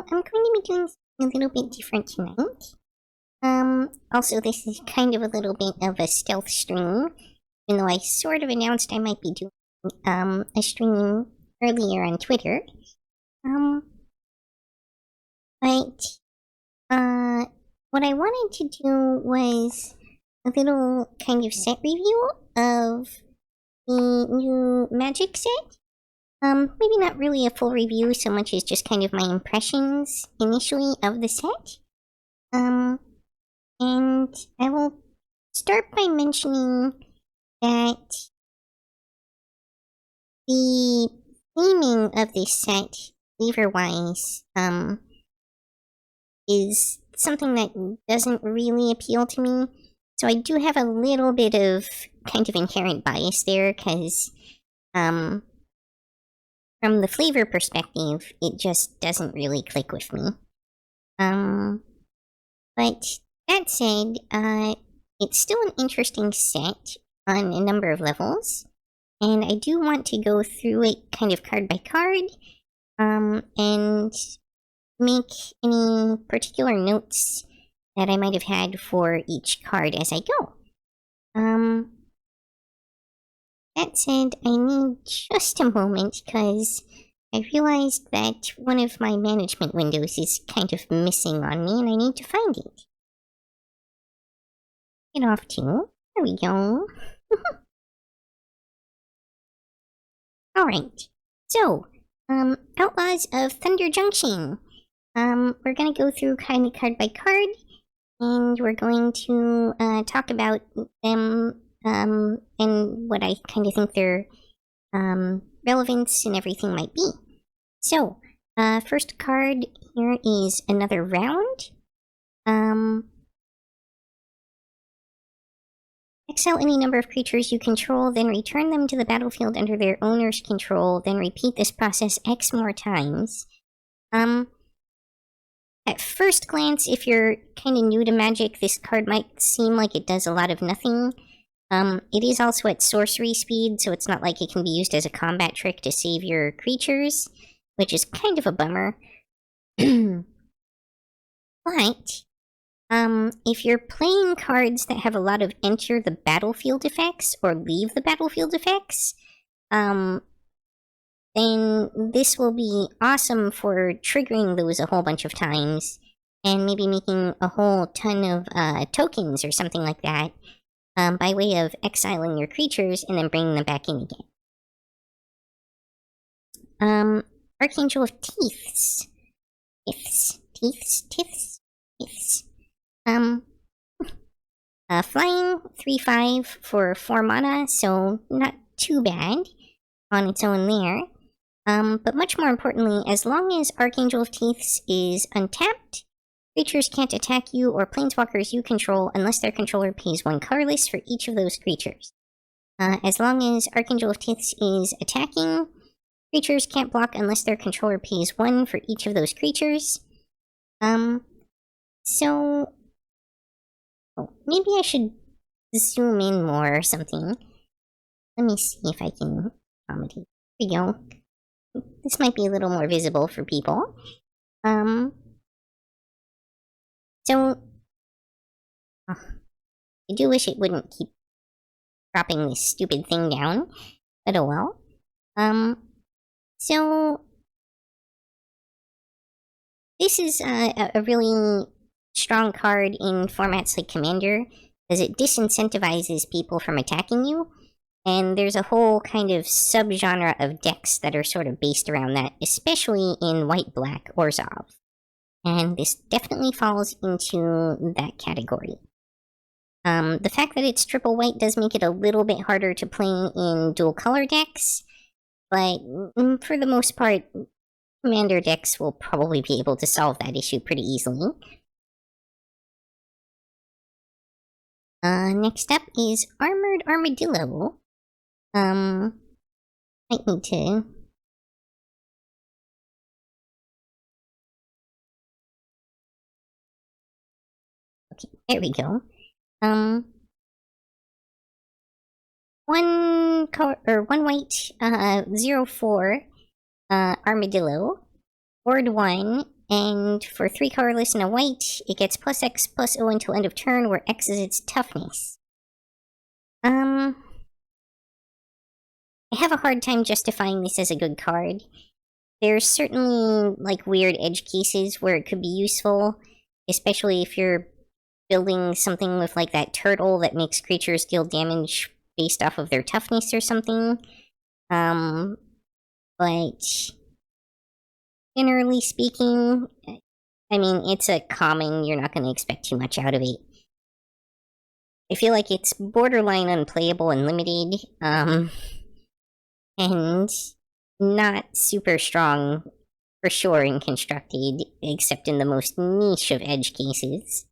I'm going to be doing something a little bit different tonight. Also, this is kind of a little bit of a stealth stream, even though I sort of announced I might be doing, a stream earlier on Twitter. But, what I wanted to do was a little kind of set review of the new Magic set. Maybe not really a full review so much as just kind of my impressions initially of the set. And I will start by mentioning that the theming of this set, flavor-wise, is something that doesn't really appeal to me. So I do have a little bit of kind of inherent bias there, because, from the flavor perspective, it just doesn't really click with me. But that said, it's still an interesting set on a number of levels, and I do want to go through it kind of card by card, and make any particular notes that I might have had for each card as I go. That said, I need just a moment, because I realized that one of my management windows is kind of missing on me, and I need to find it. Get off to. There we go. Alright, so, Outlaws of Thunder Junction. We're gonna go through kind of card by card, and we're going to, talk about them, and what I kind of think their, relevance and everything might be. So, first card here is Another Round. Exile any number of creatures you control, then return them to the battlefield under their owner's control, then repeat this process X more times. At first glance, if you're kind of new to Magic, this card might seem like it does a lot of nothing. It is also at sorcery speed, so it's not like it can be used as a combat trick to save your creatures, which is kind of a bummer. But, if you're playing cards that have a lot of enter the battlefield effects or leave the battlefield effects, then this will be awesome for triggering those a whole bunch of times, and maybe making a whole ton of tokens or something like that, by way of exiling your creatures and then bringing them back in again. Archangel of Teeths. Teeths. Flying 3/5 for 4 mana, so not too bad on its own there. But much more importantly, as long as Archangel of Teeths is untapped, creatures can't attack you or planeswalkers you control unless their controller pays 1 colorless for each of those creatures. As long as Archangel of Teeths is attacking, creatures can't block unless their controller pays 1 for each of those creatures. So... Oh, maybe I should zoom in more or something. Let me see if I can accommodate. Here we go. This might be a little more visible for people. So... Oh, I do wish it wouldn't keep dropping this stupid thing down, but oh well. So... This is a really strong card in formats like Commander, because it disincentivizes people from attacking you, and there's a whole kind of subgenre of decks that are sort of based around that, especially in white-black Orzhov. And this definitely falls into that category. The fact that it's triple white does make it a little bit harder to play in dual color decks, but for the most part, Commander decks will probably be able to solve that issue pretty easily. Next up is Armored Armadillo. Might need to... Okay, there we go. One white, 0/4, Armadillo, board 1, And for 3 colorless and a white, it gets plus X plus O until end of turn, where X is its toughness. I have a hard time justifying this as a good card. There's certainly, like, weird edge cases where it could be useful, especially if you're building something with, like, that turtle that makes creatures deal damage based off of their toughness or something. But generally speaking, I mean, it's a common, you're not going to expect too much out of it. I feel like it's borderline unplayable and limited, and not super strong for sure in constructed, except in the most niche of edge cases.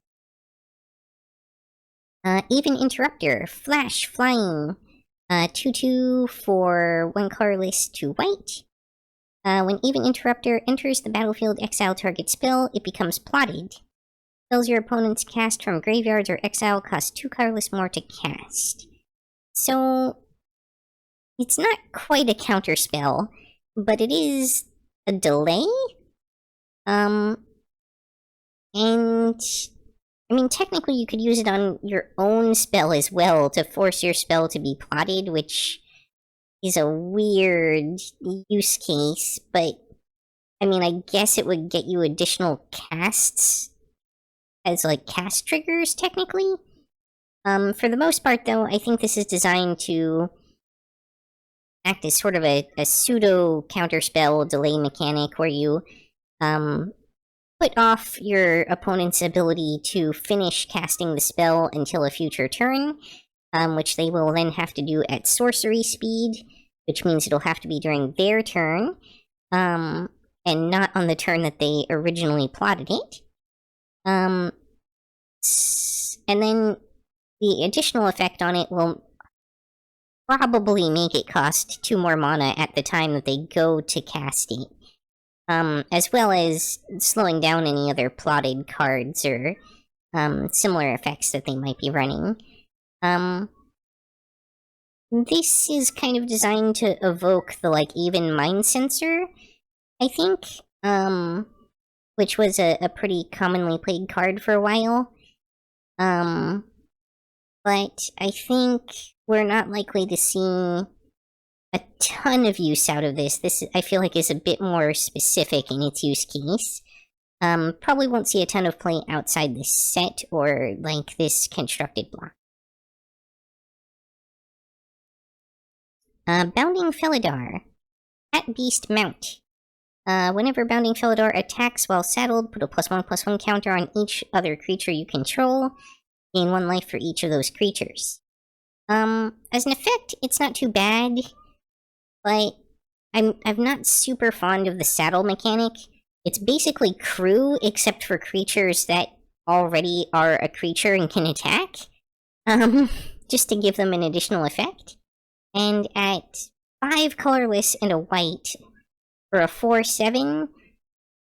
Even Interrupter, Flash, Flying, 2/2 for 1 colorless, 2 white. When Even Interrupter enters the battlefield, exile target spell, it becomes plotted. Spells your opponents cast from graveyards or exile cost 2 colorless more to cast. So, it's not quite a counter spell, but it is a delay? And I mean, technically you could use it on your own spell as well to force your spell to be plotted, which is a weird use case, but I mean, I guess it would get you additional casts as, like, cast triggers, technically. For the most part, though, I think this is designed to act as sort of a pseudo counterspell delay mechanic where you put off your opponent's ability to finish casting the spell until a future turn, which they will then have to do at sorcery speed, which means it'll have to be during their turn, and not on the turn that they originally plotted it. And then the additional effect on it will probably make it cost 2 more mana at the time that they go to cast it, as well as slowing down any other plotted cards or similar effects that they might be running. This is kind of designed to evoke the, like, Even Mind Sensor, I think, which was a pretty commonly played card for a while. But I think we're not likely to see a ton of use out of this. This, I feel like, is a bit more specific in its use case. Probably won't see a ton of play outside this set or, like, this constructed block. Bounding Felidar. Cat Beast Mount. Whenever Bounding Felidar attacks while saddled, put a +1/+1 counter on each other creature you control. Gain 1 life for each of those creatures. As an effect, it's not too bad, but I'm not super fond of the saddle mechanic. It's basically crew, except for creatures that already are a creature and can attack. Just to give them an additional effect. And at 5 colorless and a white, for a 4/7, I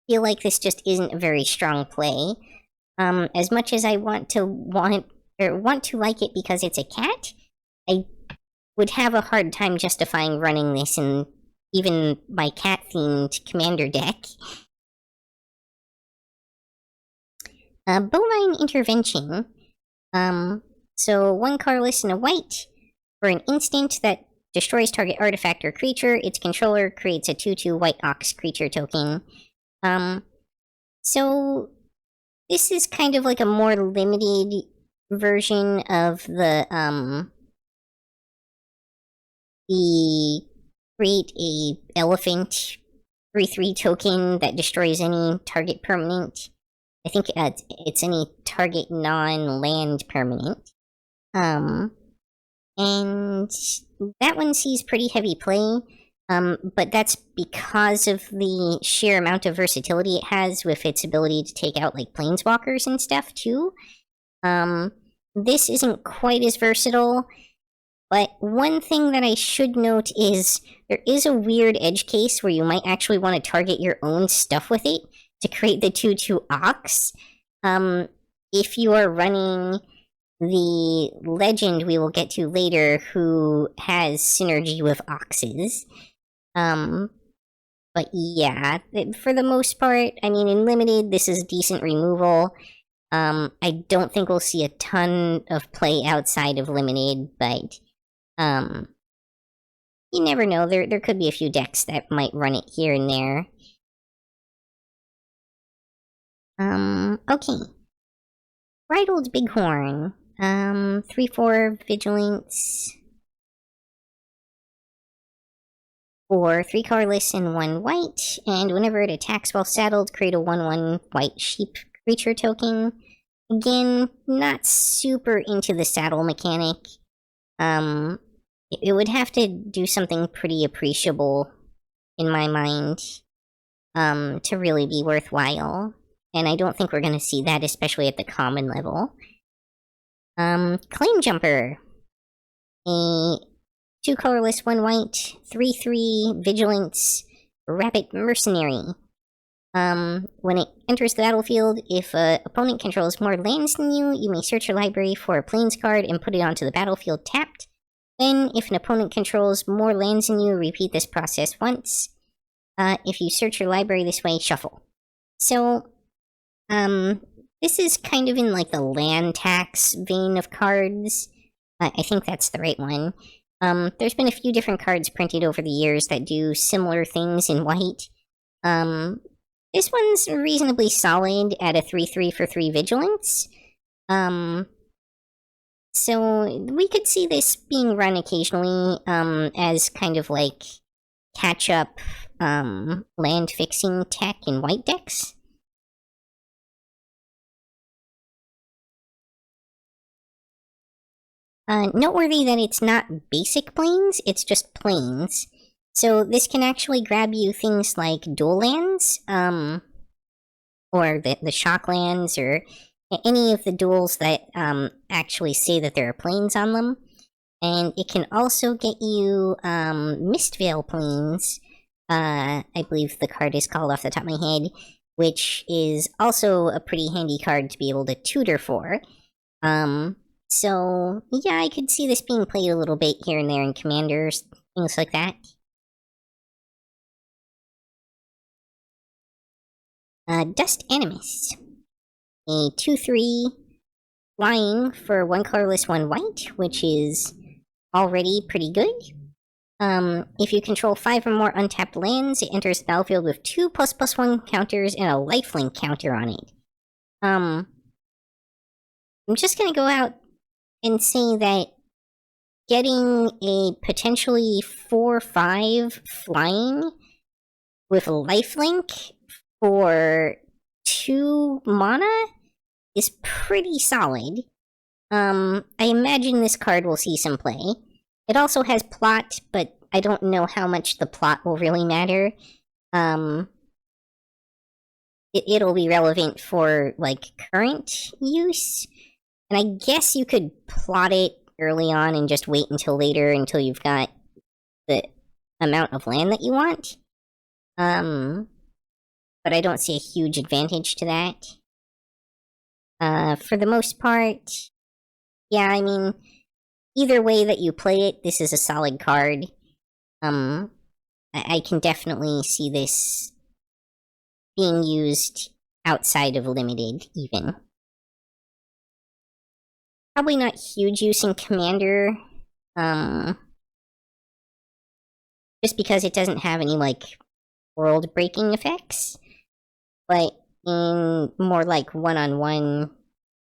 feel like this just isn't a very strong play. As much as I want to like it because it's a cat, I would have a hard time justifying running this in even my cat-themed commander deck. Bovine Intervention. So 1 colorless and a white. For an instant that destroys target artifact or creature, its controller creates a 2/2 white ox creature token. So this is kind of like a more limited version of the create a elephant 3/3 token that destroys any target permanent. I think it's any target non-land permanent. And that one sees pretty heavy play, but that's because of the sheer amount of versatility it has with its ability to take out, like, planeswalkers and stuff, too. This isn't quite as versatile, but one thing that I should note is there is a weird edge case where you might actually want to target your own stuff with it to create the 2/2 ox. If you are running the legend we will get to later, who has synergy with oxes. But yeah, for the most part, I mean, in limited, this is decent removal. I don't think we'll see a ton of play outside of limited, but you never know. There could be a few decks that might run it here and there. Okay. Bridled Bighorn. 3/4 Vigilance. For 3 colorless and 1 white, and whenever it attacks while saddled, create a 1/1 white sheep creature token. Again, not super into the saddle mechanic. It would have to do something pretty appreciable, in my mind, to really be worthwhile. And I don't think we're going to see that, especially at the common level. Claim Jumper. A 2 colorless, 1 white, 3/3 Vigilance, Rapid Mercenary. When it enters the battlefield, if an opponent controls more lands than you, you may search your library for a Plains card and put it onto the battlefield tapped. Then, if an opponent controls more lands than you, repeat this process once. If you search your library this way, shuffle. So, this is kind of in like the land tax vein of cards. I think that's the right one. There's been a few different cards printed over the years that do similar things in white. This one's reasonably solid at a 3/3 for 3 Vigilance. So we could see this being run occasionally, as kind of like catch-up, land-fixing tech in white decks. Noteworthy that it's not basic planes, it's just planes. So this can actually grab you things like dual lands, or the shock lands, or any of the duels that actually say that there are planes on them. And it can also get you Mistveil planes. I believe the card is called off the top of my head, which is also a pretty handy card to be able to tutor for. So, yeah, I could see this being played a little bit here and there in Commanders, things like that. Dust Animus. A 2/3 flying for 1 colorless, 1 white, which is already pretty good. If you control 5 or more untapped lands, it enters the battlefield with 2++1 counters and a lifelink counter on it. I'm just gonna go out and say that getting a potentially 4/5 flying with lifelink for 2 mana is pretty solid. I imagine this card will see some play. It also has plot, but I don't know how much the plot will really matter. It'll be relevant for, like, current use. And I guess you could plot it early on and just wait until later until you've got the amount of land that you want. But I don't see a huge advantage to that. For the most part, yeah, I mean, either way that you play it, this is a solid card. I can definitely see this being used outside of limited, even. Probably not huge use in Commander, just because it doesn't have any, like, world-breaking effects. But in more like one-on-one,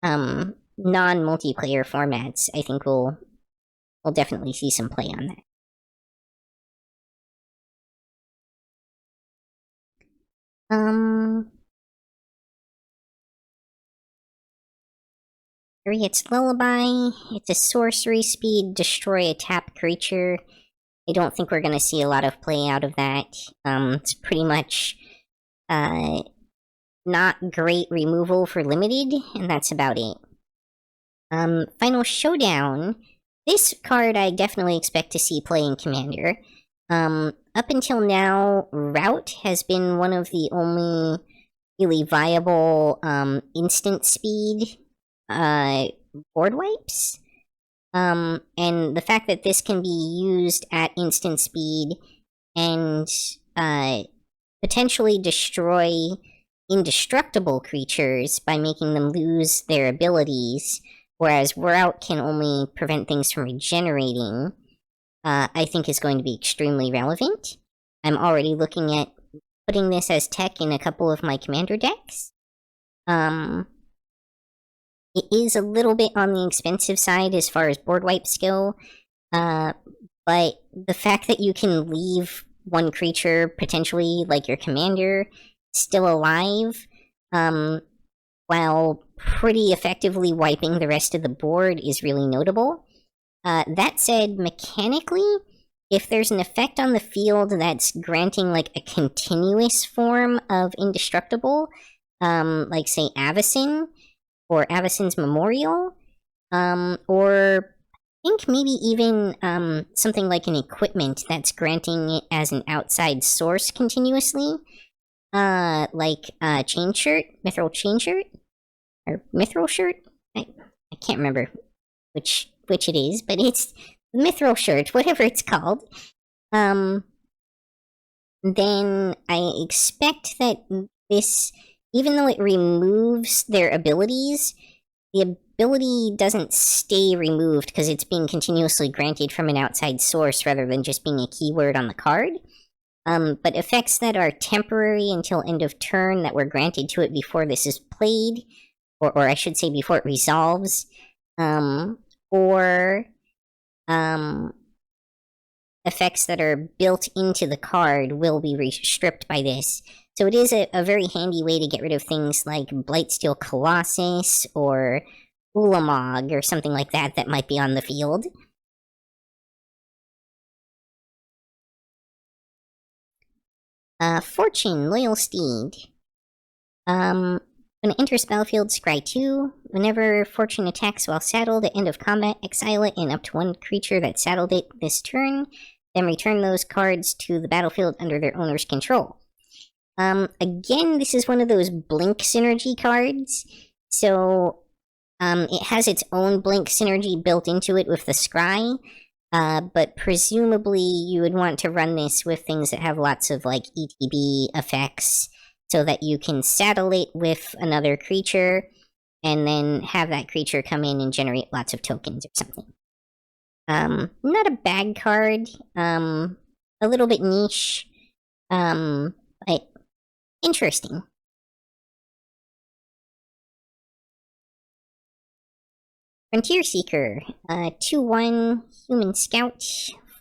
non-multiplayer formats, I think we'll definitely see some play on that. It's Lullaby. It's a sorcery speed, destroy a tap creature. I don't think we're gonna see a lot of play out of that. It's pretty much, not great removal for limited, and that's about it. Final Showdown. This card I definitely expect to see play in Commander. Up until now, Rout has been one of the only really viable, instant speed, board wipes. And the fact that this can be used at instant speed and, potentially destroy indestructible creatures by making them lose their abilities, whereas Wear Out can only prevent things from regenerating, I think is going to be extremely relevant. I'm already looking at putting this as tech in a couple of my commander decks. It is a little bit on the expensive side as far as board wipes go, but the fact that you can leave one creature, potentially like your commander, still alive, while pretty effectively wiping the rest of the board is really notable. That said, mechanically, if there's an effect on the field that's granting like a continuous form of indestructible, like say Avacyn, or Avacyn's Memorial, or I think maybe even something like an equipment that's granting it as an outside source continuously, like Chain Shirt, Mithril Chain Shirt, or Mithril Shirt. I can't remember which it is, but it's Mithril Shirt, whatever it's called. Then I expect that this, even though it removes their abilities, the ability doesn't stay removed because it's being continuously granted from an outside source rather than just being a keyword on the card. But effects that are temporary until end of turn that were granted to it before this is played, or I should say before it resolves, or effects that are built into the card will be stripped by this. So it is a very handy way to get rid of things like Blightsteel Colossus or Ulamog or something like that that might be on the field. Fortune, Loyal Steed. When it enters battlefield, scry 2. Whenever Fortune attacks while saddled at end of combat, exile it and up to one creature that saddled it this turn, then return those cards to the battlefield under their owner's control. Again, this is one of those blink synergy cards, so it has its own blink synergy built into it with the scry, but presumably you would want to run this with things that have lots of like ETB effects, so that you can saddle it with another creature, and then have that creature come in and generate lots of tokens or something. Not a bad card, a little bit niche, but interesting. Frontier Seeker, 2/1 Human Scout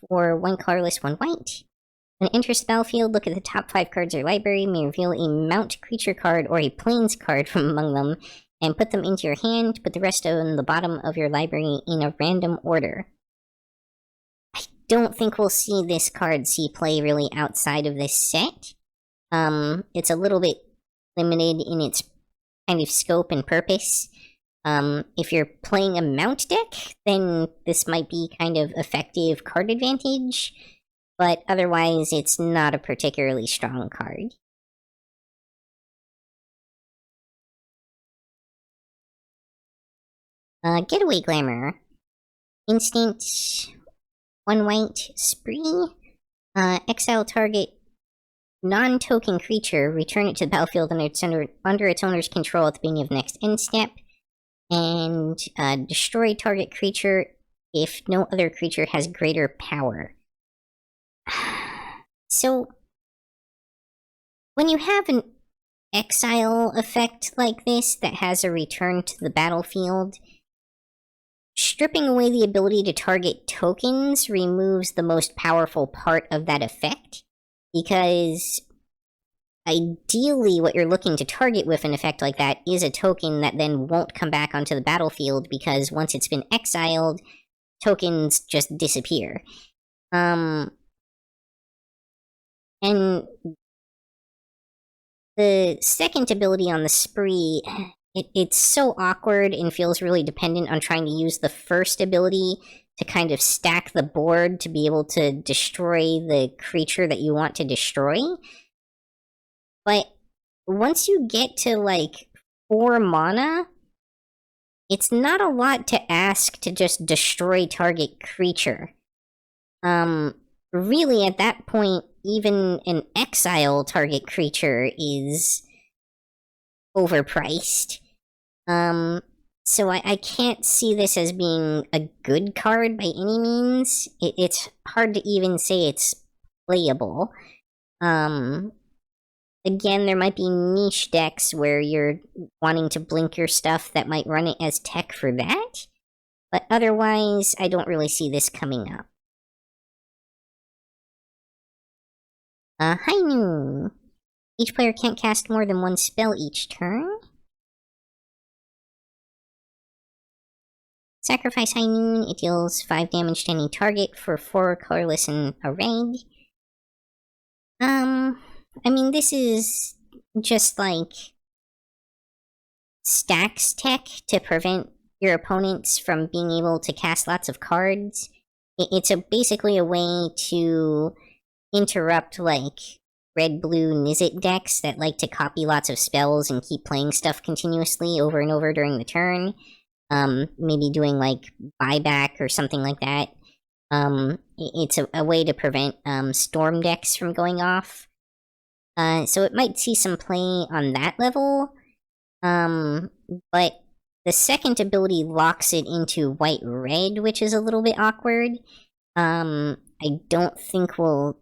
for 1 colorless, 1 white. When it enters the battlefield, look at the top 5 cards of your library, may reveal a mount creature card or a plains card from among them, and put them into your hand, put the rest on the bottom of your library in a random order. I don't think we'll see this card see play really outside of this set. It's a little bit limited in its kind of scope and purpose. If you're playing a mount deck, then this might be kind of effective card advantage, but otherwise it's not a particularly strong card. Getaway Glamour. Instant, 1 white, spree. Exile target non-token creature, return it to the battlefield under its owner's control at the beginning of next end step, and destroy target creature if no other creature has greater power. So, when you have an exile effect like this that has a return to the battlefield, stripping away the ability to target tokens removes the most powerful part of that effect, because ideally what you're looking to target with an effect like that is a token that then won't come back onto the battlefield, because once it's been exiled, tokens just disappear. And the second ability on the spree, it's so awkward and feels really dependent on trying to use the first ability to kind of stack the board to be able to destroy the creature that you want to destroy. But once you get to like 4 mana, it's not a lot to ask to just destroy target creature. Really, at that point, even an exile target creature is overpriced. So I can't see this as being a good card by any means. It's hard to even say it's playable. Again, there might be niche decks where you're wanting to blink your stuff that might run it as tech for that, but otherwise, I don't really see this coming up. High Noon. Each player can't cast more than one spell each turn. Sacrifice High Noon, it deals 5 damage to any target for 4 colorless and a red. I mean, this is just like stacks tech to prevent your opponents from being able to cast lots of cards. It's basically a way to interrupt, like, red-blue Nizzit decks that like to copy lots of spells and keep playing stuff continuously over and over during the turn. Maybe doing, like, buyback or something like that. It's a way to prevent, storm decks from going off. So it might see some play on that level. But the second ability locks it into white-red, which is a little bit awkward. I don't think we'll...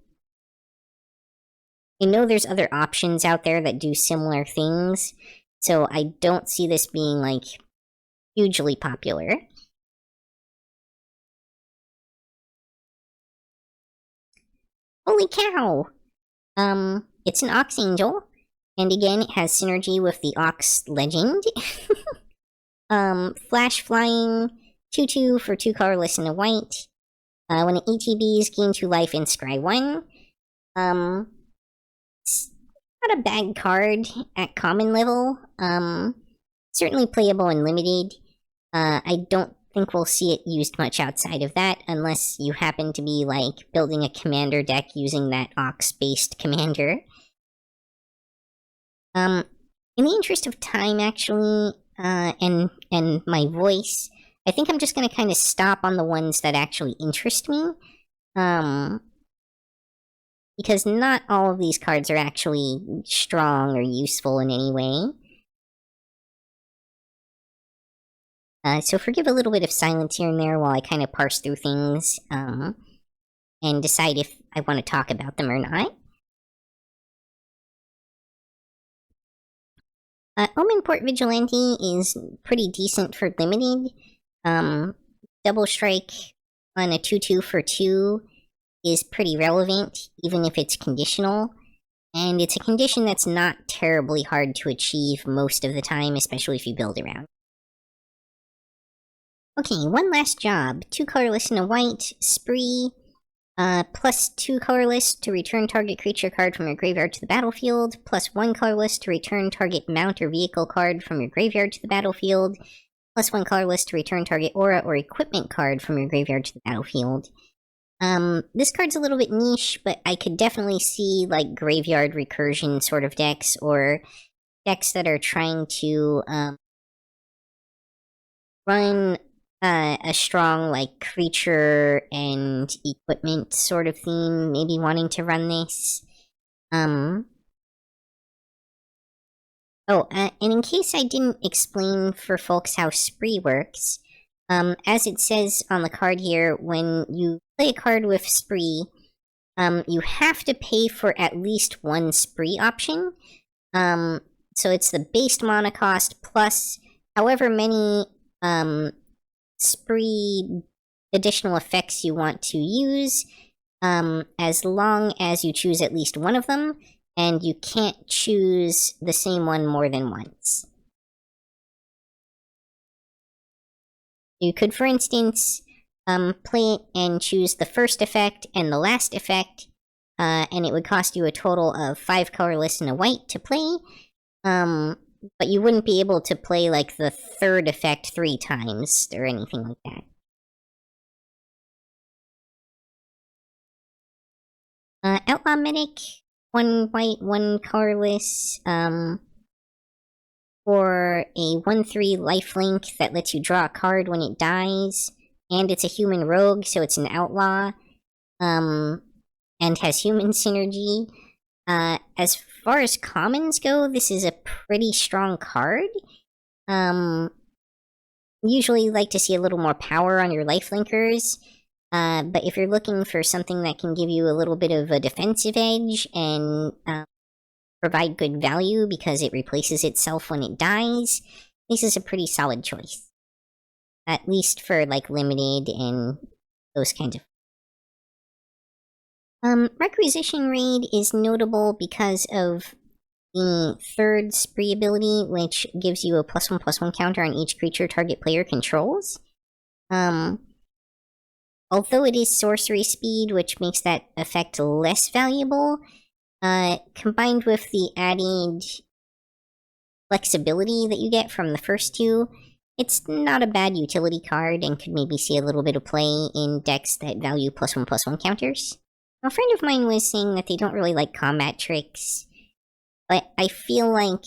I know there's other options out there that do similar things, so I don't see this being, like, hugely popular. Holy cow! It's an Ox Angel, and again, it has synergy with the Ox Legend. Flash Flying, 2/2 for 2 colorless and a white. When it ETBs, gain 2 life and scry 1. It's not a bad card at common level. Certainly playable and limited. I don't think we'll see it used much outside of that, unless you happen to be, like, building a commander deck using that Ox-based commander. In the interest of time, actually, and my voice, I think I'm just gonna kind of stop on the ones that actually interest me. Because not all of these cards are actually strong or useful in any way. So forgive a little bit of silence here and there while I kind of parse through things, and decide if I want to talk about them or not. Omenport Vigilante is pretty decent for limited. Double Strike on a 2/2 for 2 is pretty relevant, even if it's conditional. And it's a condition that's not terribly hard to achieve most of the time, especially if you build around. Okay, one last job. 2 colorless and a white. Spree. Plus 2 colorless to return target creature card from your graveyard to the battlefield. Plus 1 colorless to return target mount or vehicle card from your graveyard to the battlefield. Plus 1 colorless to return target aura or equipment card from your graveyard to the battlefield. This card's a little bit niche, but I could definitely see, like, graveyard recursion sort of decks, or decks that are trying to, run a strong, like, creature and equipment sort of theme, maybe wanting to run this. And in case I didn't explain for folks how Spree works, as it says on the card here, when you play a card with Spree, you have to pay for at least 1 Spree option. So it's the base mana cost plus however many, Spree additional effects you want to use, as long as you choose at least one of them, and you can't choose the same one more than once. You could, for instance, play it and choose the first effect and the last effect, and it would cost you a total of 5 colorless and a white to play, but you wouldn't be able to play, like, the third effect 3 times, or anything like that. Outlaw Medic, 1 white, 1 colorless, for a 1/3 lifelink that lets you draw a card when it dies, and it's a human rogue, so it's an outlaw. and has human synergy. As far as commons go, this is a pretty strong card. Usually you like to see a little more power on your lifelinkers, but if you're looking for something that can give you a little bit of a defensive edge and provide good value because it replaces itself when it dies, this is a pretty solid choice. At least for, like, limited and those kinds of... Requisition Raid is notable because of the third spree ability, which gives you a +1/+1 counter on each creature target player controls. Although it is sorcery speed, which makes that effect less valuable, combined with the added flexibility that you get from the first two, it's not a bad utility card and could maybe see a little bit of play in decks that value +1/+1 counters. A friend of mine was saying that they don't really like combat tricks, but I feel like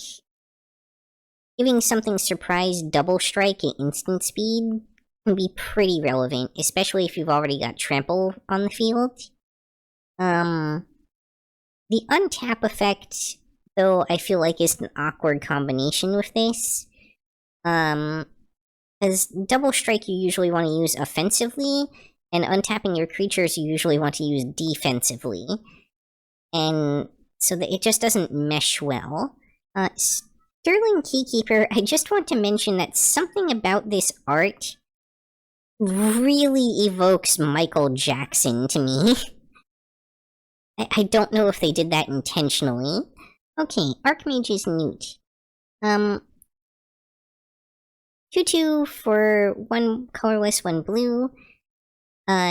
giving something surprise double strike at instant speed can be pretty relevant, especially if you've already got trample on the field. The untap effect, though, I feel like is an awkward combination with this. As double strike you usually want to use offensively, and untapping your creatures you usually want to use defensively. And so that it just doesn't mesh well. Sterling Keykeeper, I just want to mention that something about this art really evokes Michael Jackson to me. I don't know if they did that intentionally. Okay, Archmage's Newt. 2/2 for 1 colorless, 1 blue.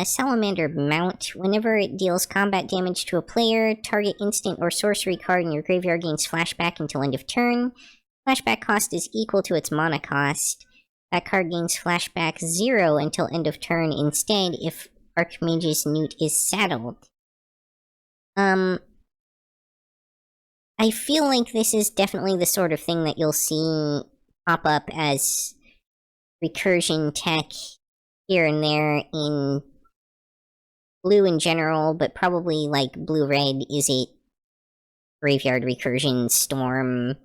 Salamander Mount. Whenever it deals combat damage to a player, target instant or sorcery card in your graveyard gains flashback until end of turn. Flashback cost is equal to its mana cost. That card gains flashback 0 until end of turn instead if Archmage's Newt is saddled. I feel like this is definitely the sort of thing that you'll see pop up as recursion tech here and there in blue in general, but probably like blue-red is a graveyard recursion storm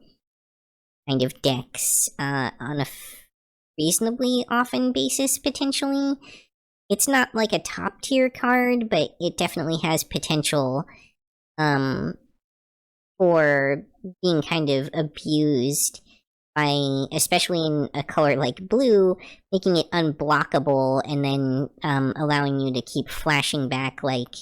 kind of decks on a reasonably often basis, potentially. It's not like a top-tier card, but it definitely has potential for being kind of abused by, especially in a color like blue, making it unblockable and then allowing you to keep flashing back like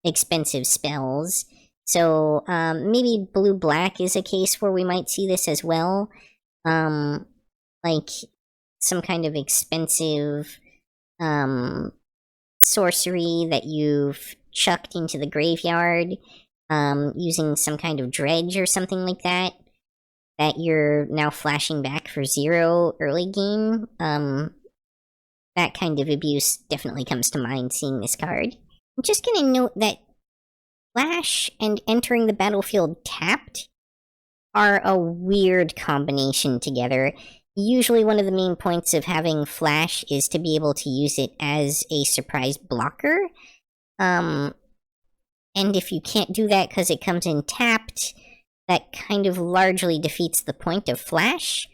expensive spells. So maybe blue-black is a case where we might see this as well. Like some kind of expensive sorcery that you've chucked into the graveyard using some kind of dredge or something like that you're now flashing back for 0 early game. That kind of abuse definitely comes to mind seeing this card. I'm just gonna note that flash and entering the battlefield tapped are a weird combination together. Usually one of the main points of having flash is to be able to use it as a surprise blocker. And if you can't do that because it comes in tapped, that kind of largely defeats the point of flash.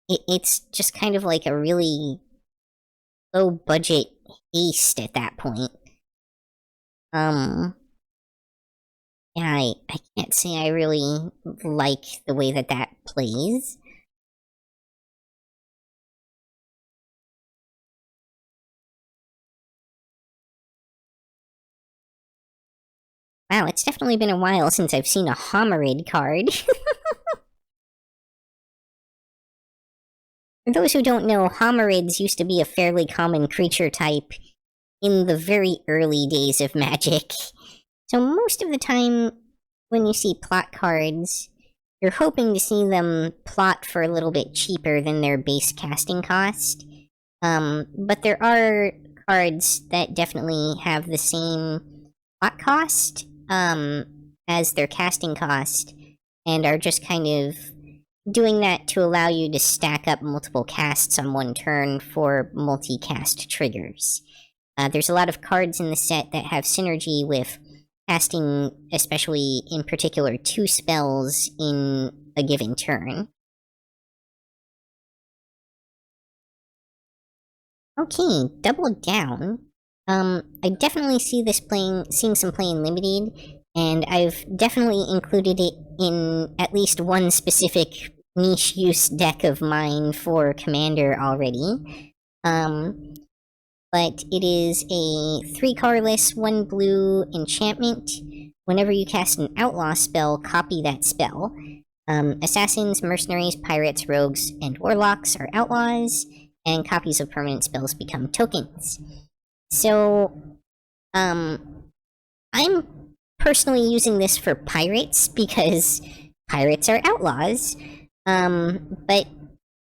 It's just kind of like a really low budget haste at that point. Yeah, I can't say I really like the way that plays. Wow, it's definitely been a while since I've seen a Homerid card. For those who don't know, Homerids used to be a fairly common creature type in the very early days of Magic. So most of the time, when you see plot cards, you're hoping to see them plot for a little bit cheaper than their base casting cost. But there are cards that definitely have the same plot cost as their casting cost, and are just kind of doing that to allow you to stack up multiple casts on one turn for multi-cast triggers. There's a lot of cards in the set that have synergy with casting, especially in particular, 2 spells in a given turn. Okay, Double Down. I definitely see this seeing some play in Limited, and I've definitely included it in at least one specific niche use deck of mine for Commander already. But it is a 3-colorless, 1 blue enchantment. Whenever you cast an Outlaw spell, copy that spell. Assassins, mercenaries, pirates, rogues, and warlocks are outlaws, and copies of permanent spells become tokens. So, I'm personally using this for pirates because pirates are outlaws. But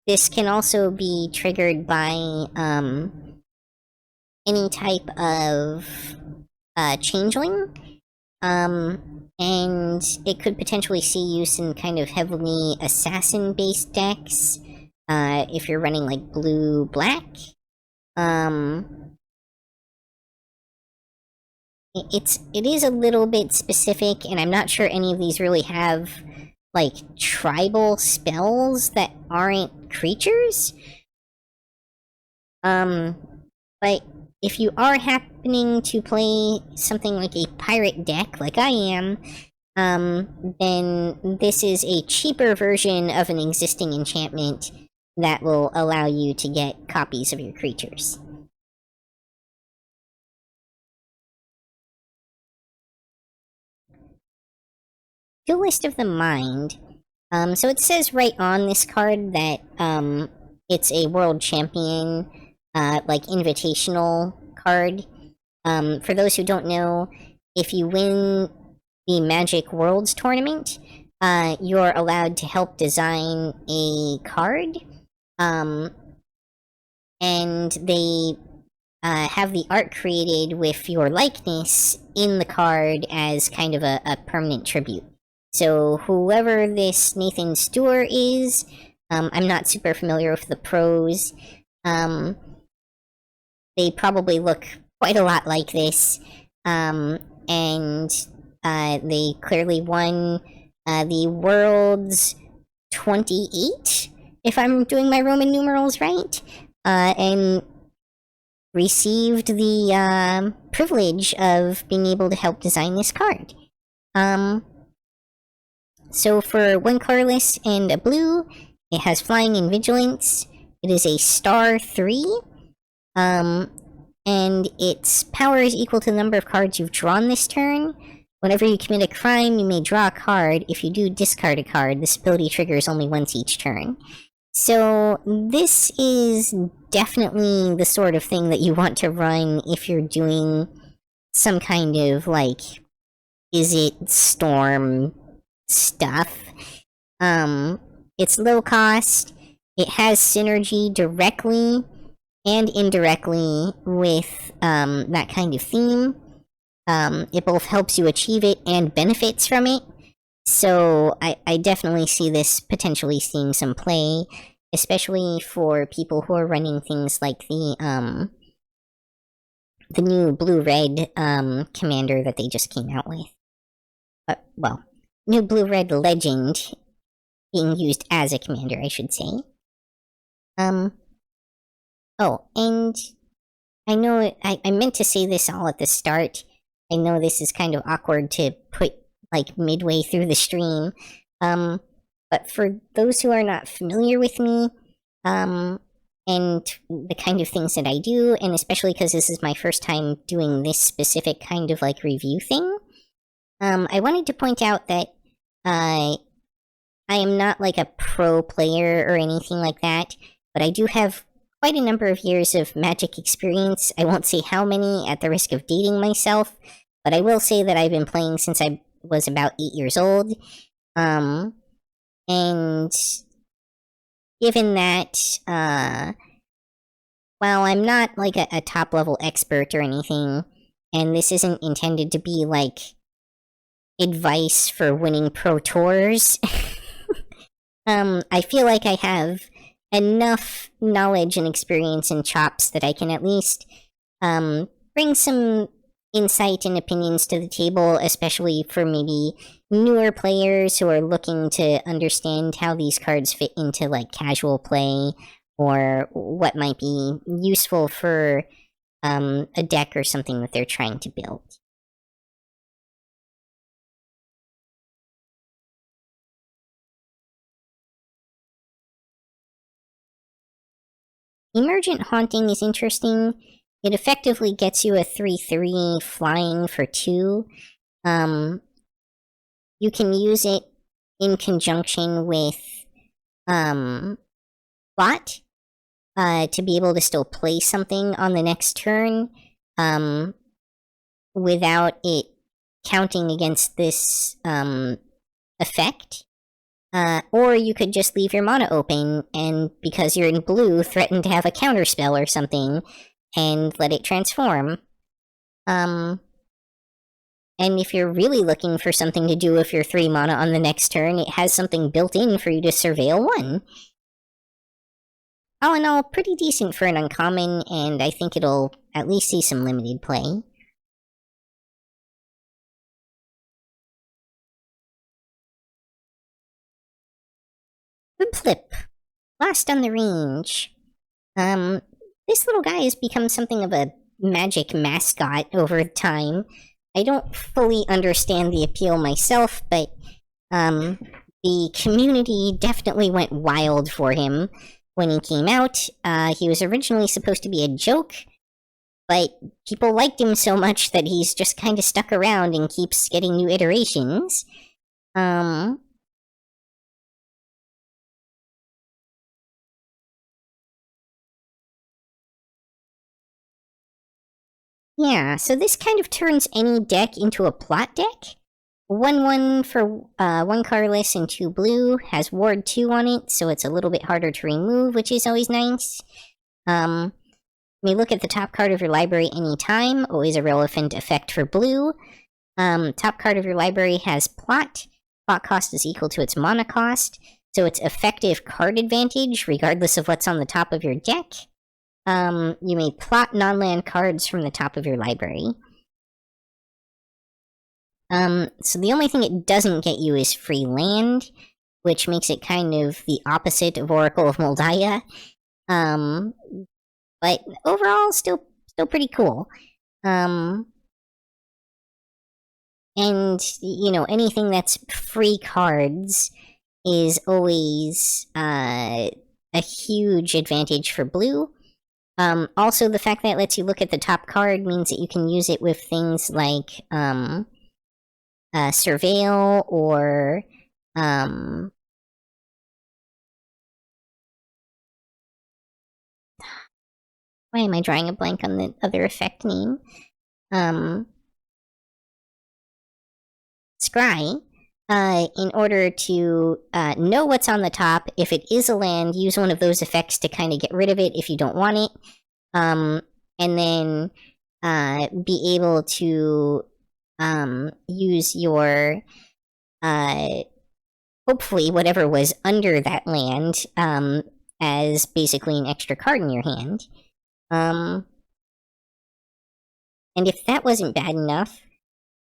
this can also be triggered by any type of changeling. And it could potentially see use in kind of heavily assassin-based decks, if you're running like blue-black. It is a little bit specific, and I'm not sure any of these really have like tribal spells that aren't creatures. But if you are happening to play something like a pirate deck, like I am, then this is a cheaper version of an existing enchantment that will allow you to get copies of your creatures. Duelist of the Mind. So it says right on this card that it's a world champion, like invitational card. For those who don't know, if you win the Magic Worlds tournament, you're allowed to help design a card. And they have the art created with your likeness in the card as kind of a permanent tribute. So whoever this Nathan Stewart is, I'm not super familiar with the pros. They probably look quite a lot like this. And they clearly won the World's 28, if I'm doing my Roman numerals right, and received the privilege of being able to help design this card. So for 1 colorless and a blue, it has flying and vigilance. It is a star 3. And its power is equal to the number of cards you've drawn this turn. Whenever you commit a crime, you may draw a card. If you do discard a card, this ability triggers only once each turn. So this is definitely the sort of thing that you want to run if you're doing some kind of, like, is it storm stuff. It's low cost. It has synergy directly and indirectly with that kind of theme. It both helps you achieve it and benefits from it. So I definitely see this potentially seeing some play, especially for people who are running things like the new blue-red commander that they just came out with. Well, new blue-red legend being used as a commander, I should say. Oh, and I know I meant to say this all at the start. I know this is kind of awkward to put, like, midway through the stream. But for those who are not familiar with me, and the kind of things that I do, and especially because this is my first time doing this specific kind of, like, review thing, I wanted to point out that I am not, like, a pro player or anything like that, but I do have quite a number of years of Magic experience. I won't say how many at the risk of dating myself, but I will say that I've been playing since I was about 8 years old. And given that, while I'm not, like, a top-level expert or anything, and this isn't intended to be, like, advice for winning pro tours, I feel like I have enough knowledge and experience and chops that I can at least bring some insight and opinions to the table, especially for maybe newer players who are looking to understand how these cards fit into like casual play, or what might be useful for a deck or something that they're trying to build. Emergent Haunting is interesting. It effectively gets you a 3/3 flying for 2. You can use it in conjunction with Plot to be able to still play something on the next turn without it counting against this effect. Or you could just leave your mana open, and because you're in blue, threaten to have a counterspell or something, and let it transform. And if you're really looking for something to do with your 3 mana on the next turn, it has something built in for you to surveil 1. All in all, pretty decent for an uncommon, and I think it'll at least see some limited play. Flip. Last on the range. This little guy has become something of a magic mascot over time. I don't fully understand the appeal myself, but the community definitely went wild for him when he came out. He was originally supposed to be a joke, but people liked him so much that he's just kind of stuck around and keeps getting new iterations. Yeah, so this kind of turns any deck into a plot deck. 1/1 for 1 colorless and 2 blue, has Ward 2 on it, so it's a little bit harder to remove, which is always nice. You may look at the top card of your library anytime, always a relevant effect for blue. Top card of your library has Plot. Plot cost is equal to its mana cost, so it's effective card advantage regardless of what's on the top of your deck. You may plot non-land cards from the top of your library. So the only thing it doesn't get you is free land, which makes it kind of the opposite of Oracle of Moldiah. But overall, still pretty cool. And, you know, anything that's free cards is always a huge advantage for blue. Also, the fact that it lets you look at the top card means that you can use it with things like Surveil, or why am I drawing a blank on the other effect name? Scry. In order to know what's on the top. If it is a land, use one of those effects to kind of get rid of it if you don't want it. And then be able to use your hopefully whatever was under that land as basically an extra card in your hand. And if that wasn't bad enough,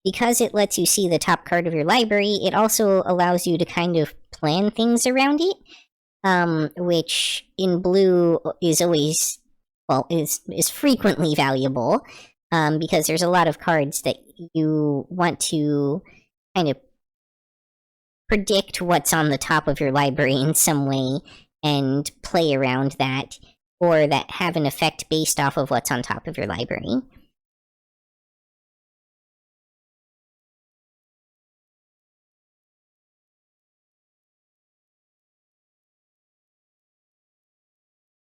because it lets you see the top card of your library, it also allows you to kind of plan things around it, which in blue is always, well, is frequently valuable, because there's a lot of cards that you want to kind of predict what's on the top of your library in some way and play around that, or that have an effect based off of what's on top of your library.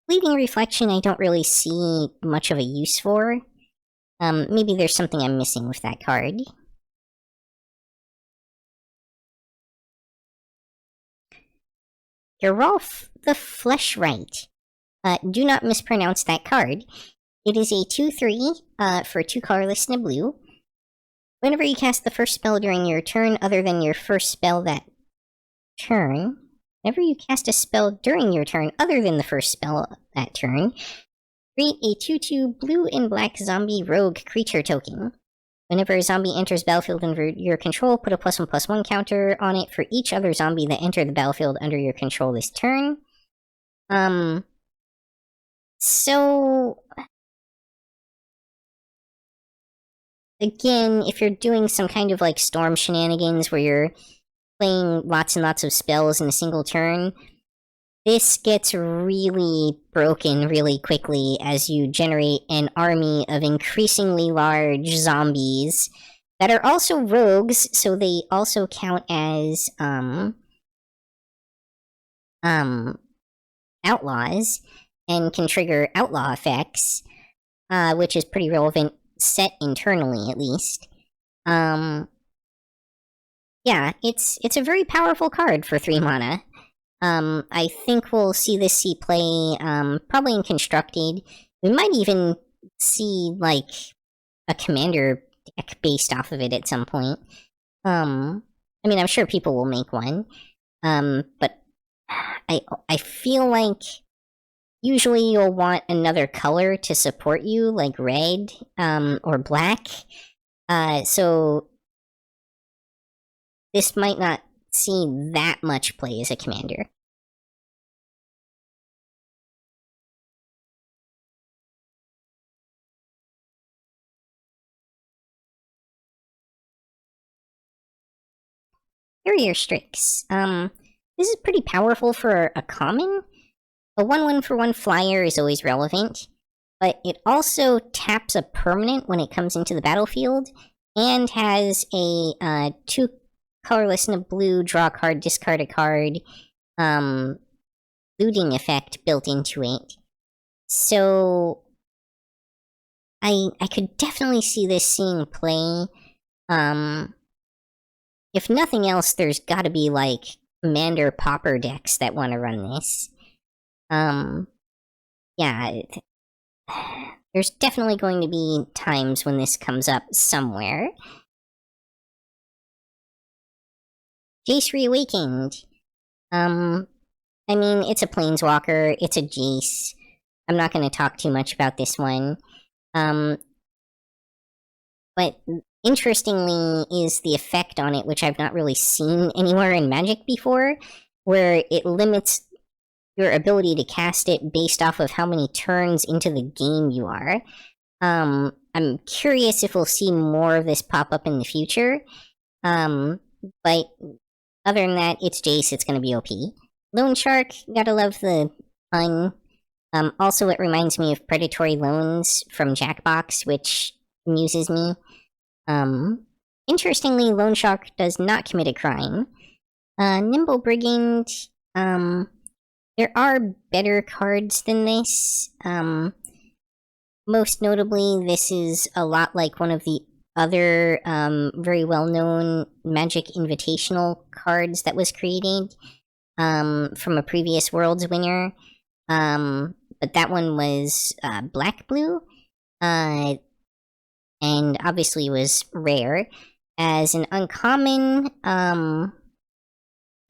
Fleeting Reflection I don't really see much of a use for. Maybe there's something I'm missing with that card. Geralf the Fleshright. Do not mispronounce that card. It is a 2/3 for 2 colorless and a blue. Whenever you cast the first spell during your turn other than your first spell that turn, whenever you cast a spell during your turn other than the first spell that turn, Create a 2/2 blue and black zombie rogue creature token. Whenever a zombie enters battlefield under your control, put a +1/+1 counter on it for each other zombie that entered the battlefield under your control this turn. So again, if you're doing some kind of like storm shenanigans where you're playing lots and lots of spells in a single turn, this gets really broken really quickly as you generate an army of increasingly large zombies that are also rogues, so they also count as outlaws and can trigger outlaw effects, which is pretty relevant set internally at least. Yeah, it's a very powerful card for 3 mana. I think we'll see this see play, probably in Constructed. We might even see, like, a commander deck based off of it at some point. I mean, I'm sure people will make one. But I feel like usually you'll want another color to support you, like red, or black. So this might not see that much play as a commander. Barrier Strix. This is pretty powerful for a common. A 1/1 for 1 flyer is always relevant, but it also taps a permanent when it comes into the battlefield, and has a 2 colorless and a blue, draw a card, discard a card, looting effect built into it. So I could definitely see this seeing play. If nothing else, there's gotta be, like, commander popper decks that want to run this. Yeah, there's definitely going to be times when this comes up somewhere. Jace Reawakened. I mean, it's a Planeswalker, it's a Jace. I'm not going to talk too much about this one. But interestingly is the effect on it, which I've not really seen anywhere in Magic before, where it limits your ability to cast it based off of how many turns into the game you are. I'm curious if we'll see more of this pop up in the future. But other than that, it's Jace, it's gonna be OP. Loan Shark, gotta love the pun. Also, it reminds me of Predatory Loans from Jackbox, which amuses me. Interestingly, Loan Shark does not commit a crime. Nimble Brigand, there are better cards than this. Most notably, this is a lot like one of the other very well-known Magic Invitational cards that was created from a previous Worlds winner. But that one was black-blue, and obviously was rare. As an uncommon,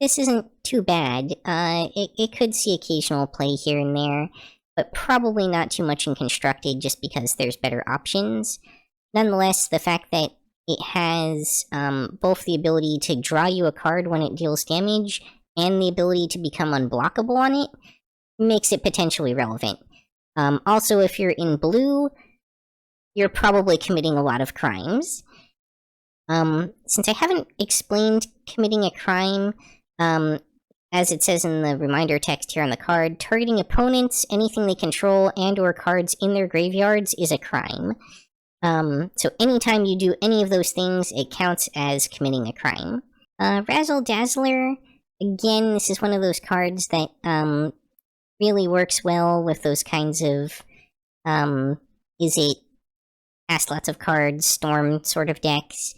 this isn't too bad. It could see occasional play here and there, but probably not too much in Constructed just because there's better options. Nonetheless, the fact that it has both the ability to draw you a card when it deals damage and the ability to become unblockable on it makes it potentially relevant. Also, if you're in blue, you're probably committing a lot of crimes. Since I haven't explained committing a crime, as it says in the reminder text here on the card, targeting opponents, anything they control, and or cards in their graveyards is a crime. So anytime you do any of those things, it counts as committing a crime. Razzle Dazzler, again, this is one of those cards that really works well with those kinds of, is it cast lots of cards, storm sort of decks.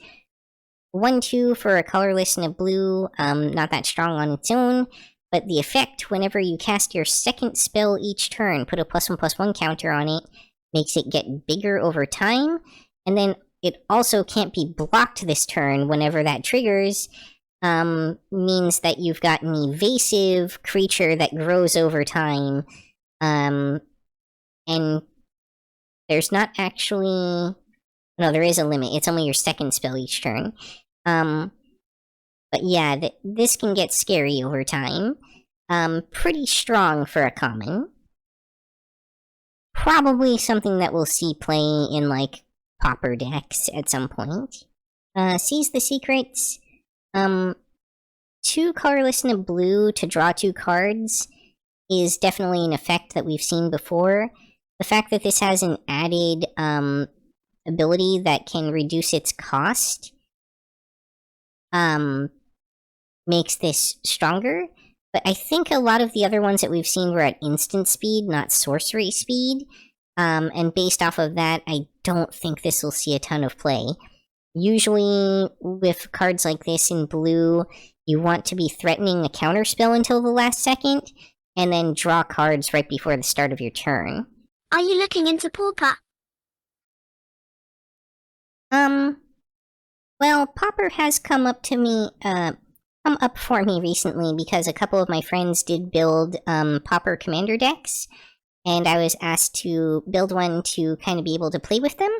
1/2 for a colorless and a blue, not that strong on its own, but the effect, whenever you cast your second spell each turn, put a +1/+1 counter on it, makes it get bigger over time, and then it also can't be blocked this turn whenever that triggers, means that you've got an evasive creature that grows over time, and there's not actually... No, there is a limit. It's only your second spell each turn. But yeah, this can get scary over time. Pretty strong for a common. Probably something that we'll see play in, like, Pauper decks at some point. Seize the Secrets. 2 colorless and a blue to draw 2 cards is definitely an effect that we've seen before. The fact that this has an added, ability that can reduce its cost, makes this stronger. But I think a lot of the other ones that we've seen were at instant speed, not sorcery speed. And based off of that, I don't think this will see a ton of play. Usually, with cards like this in blue, you want to be threatening a counterspell until the last second, and then draw cards right before the start of your turn. Are you looking into Pauper? Well, Pauper has come up for me recently because a couple of my friends did build, Pauper commander decks, and I was asked to build one to kind of be able to play with them.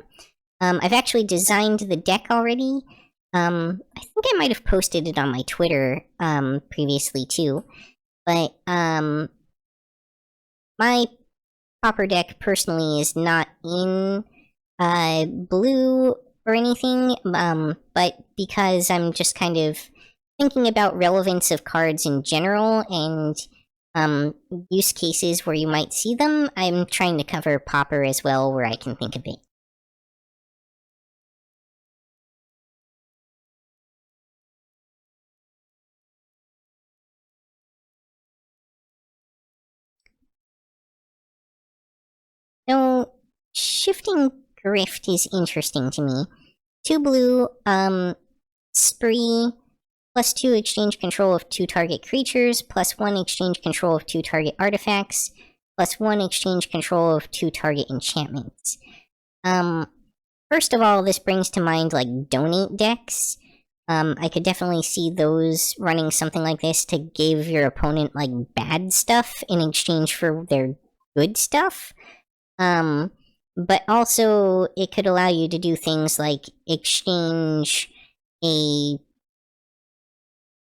I've actually designed the deck already. I think I might have posted it on my Twitter, previously too. But, my Pauper deck personally is not in, blue or anything, but because I'm just kind of thinking about relevance of cards in general and, use cases where you might see them, I'm trying to cover Pauper as well where I can think of it. So, Shifting Grift is interesting to me. 2 blue, Spree, +2 exchange control of 2 target creatures, +1 exchange control of 2 target artifacts, +1 exchange control of 2 target enchantments. First of all, this brings to mind, like, donate decks. I could definitely see those running something like this to give your opponent, like, bad stuff in exchange for their good stuff. But also, it could allow you to do things like exchange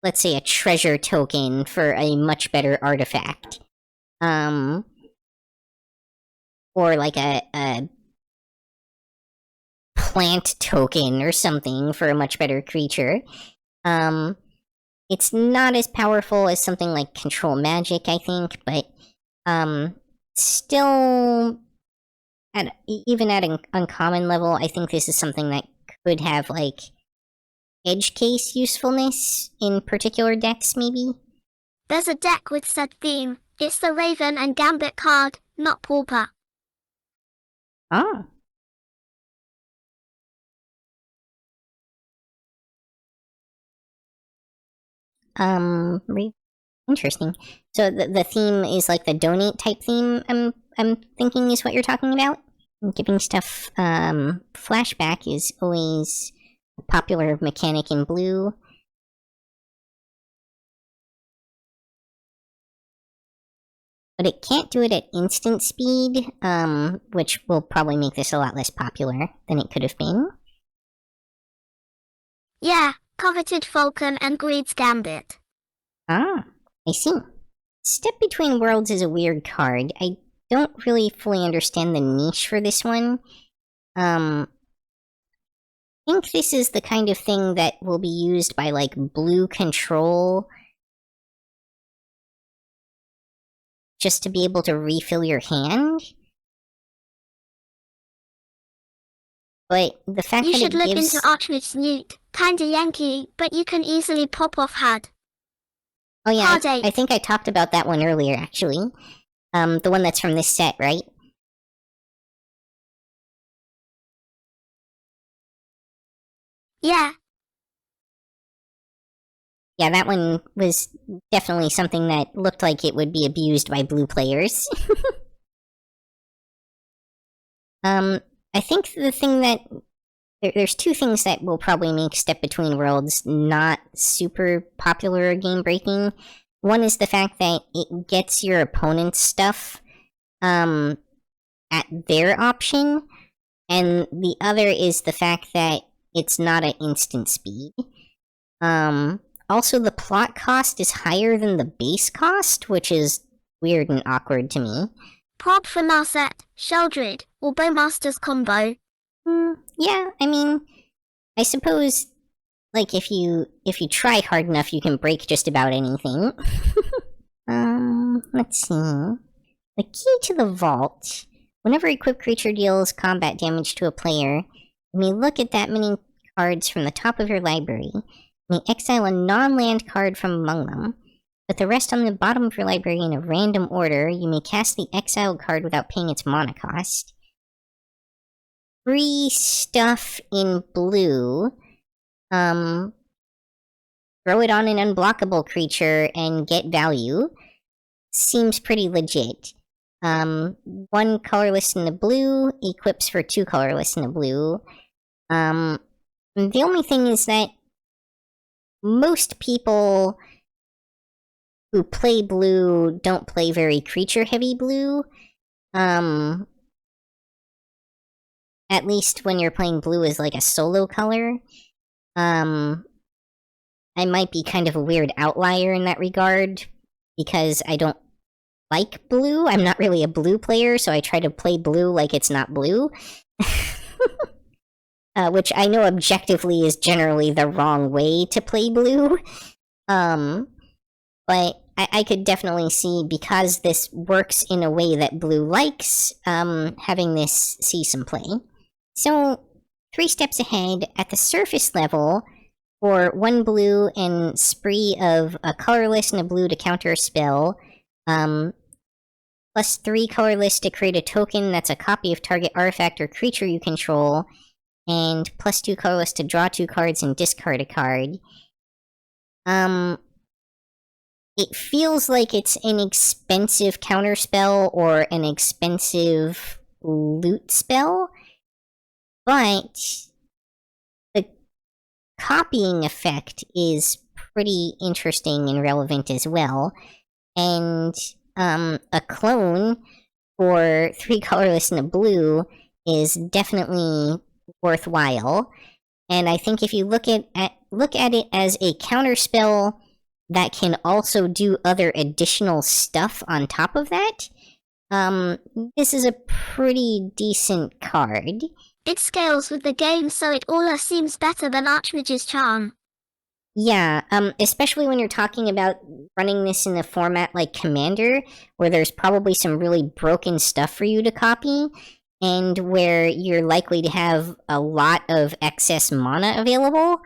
let's say a treasure token for a much better artifact. Or like a plant token or something for a much better creature. It's not as powerful as something like Control Magic, I think, but, still... even at an uncommon level, I think this is something that could have, like, edge case usefulness in particular decks, maybe? There's a deck with said theme. It's the Raven and Gambit card, not Pauper. Oh. Interesting. So the theme is like the donate type theme, I'm thinking is what you're talking about? Giving stuff, flashback is always a popular mechanic in blue. But it can't do it at instant speed, which will probably make this a lot less popular than it could have been. Yeah, coveted Falcon and Greed's Gambit. Ah, I see. Step Between Worlds is a weird card. I don't really fully understand the niche for this one. I think this is the kind of thing that will be used by, like, blue control just to be able to refill your hand. But the fact You that should it look gives... into Archmage Newt. Kinda Yankee, but you can easily pop off had. Oh yeah, Heartache. I think I talked about that one earlier, actually. The one that's from this set, right? Yeah. Yeah, that one was definitely something that looked like it would be abused by blue players. I think the thing that... There's 2 things that will probably make Step Between Worlds not super popular or game-breaking. One is the fact that it gets your opponent's stuff, at at their option, and the other is the fact that it's not an instant speed. Also, the plot cost is higher than the base cost, which is weird and awkward to me. Prob for Narset, Sheldred, or Bowmaster's combo. Yeah, I mean, I suppose, like, if you try hard enough, you can break just about anything. Let's see. The key to the vault. Whenever a equipped creature deals combat damage to a player, you may look at that many cards from the top of your library. You may exile a non-land card from among them. With the rest on the bottom of your library in a random order, you may cast the exiled card without paying its mana cost. Free stuff in blue. Throw it on an unblockable creature and get value. Seems pretty legit. 1 colorless in the blue, equips for 2 colorless in the blue. The only thing is that most people who play blue don't play very creature-heavy blue. At least when you're playing blue as like a solo color. I might be kind of a weird outlier in that regard, because I don't like blue. I'm not really a blue player, so I try to play blue like it's not blue. Which I know objectively is generally the wrong way to play blue. But I could definitely see, because this works in a way that blue likes, having this see some play. So, 3 steps ahead, at the surface level, for 1 blue and spree of a colorless and a blue to counter a spell, plus 3 colorless to create a token that's a copy of target artifact or creature you control, and plus 2 colorless to draw 2 cards and discard a card. It feels like it's an expensive counterspell or an expensive loot spell, but the copying effect is pretty interesting and relevant as well, and a clone for 3 colorless and a blue is definitely worthwhile, and I think if you look at it as a counterspell that can also do other additional stuff on top of that, this is a pretty decent card. It scales with the game, so it almost seems better than Archmage's Charm. Yeah, especially when you're talking about running this in a format like Commander, where there's probably some really broken stuff for you to copy, and where you're likely to have a lot of excess mana available.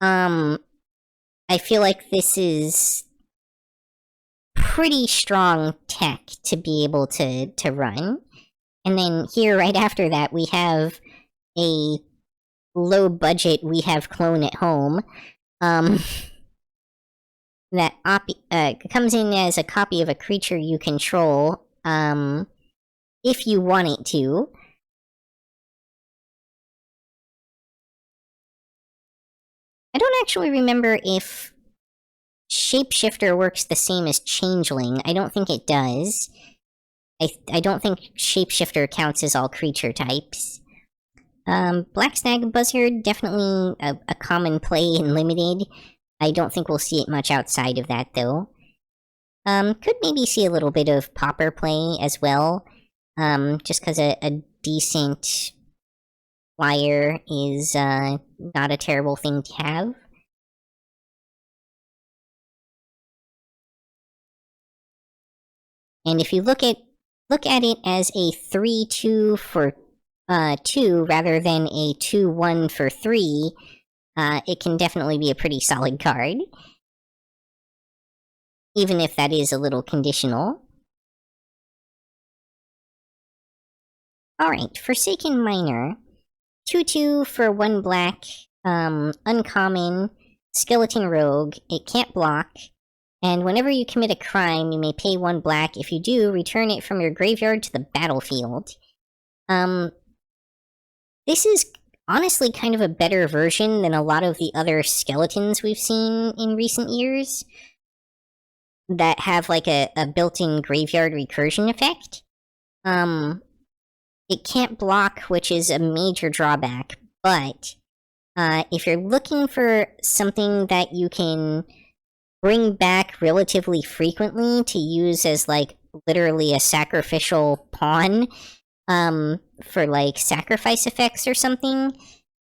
I feel like this is pretty strong tech to be able to run. And then here, right after that, we have a low budget We Have Clone at Home. That comes in as a copy of a creature you control, if you want it to. I don't actually remember if Shapeshifter works the same as Changeling. I don't think it does. I don't think Shapeshifter counts as all creature types. Black Snag Buzzard, definitely a common play in Limited. I don't think we'll see it much outside of that, though. Could maybe see a little bit of Pauper play as well, just because a decent flyer is not a terrible thing to have. And if you look at it as a 3/2 for 2 rather than a 2/1 for 3, it can definitely be a pretty solid card, even if that is a little conditional. Alright, Forsaken Miner. 2/2 for 1 black, uncommon, skeleton rogue. It can't block, and whenever you commit a crime, you may pay 1 black. If you do, return it from your graveyard to the battlefield. This is honestly kind of a better version than a lot of the other skeletons we've seen in recent years that have like a built-in graveyard recursion effect. it can't block, which is a major drawback, but if you're looking for something that you can bring back relatively frequently to use as, like, literally a sacrificial pawn, for, like, sacrifice effects or something,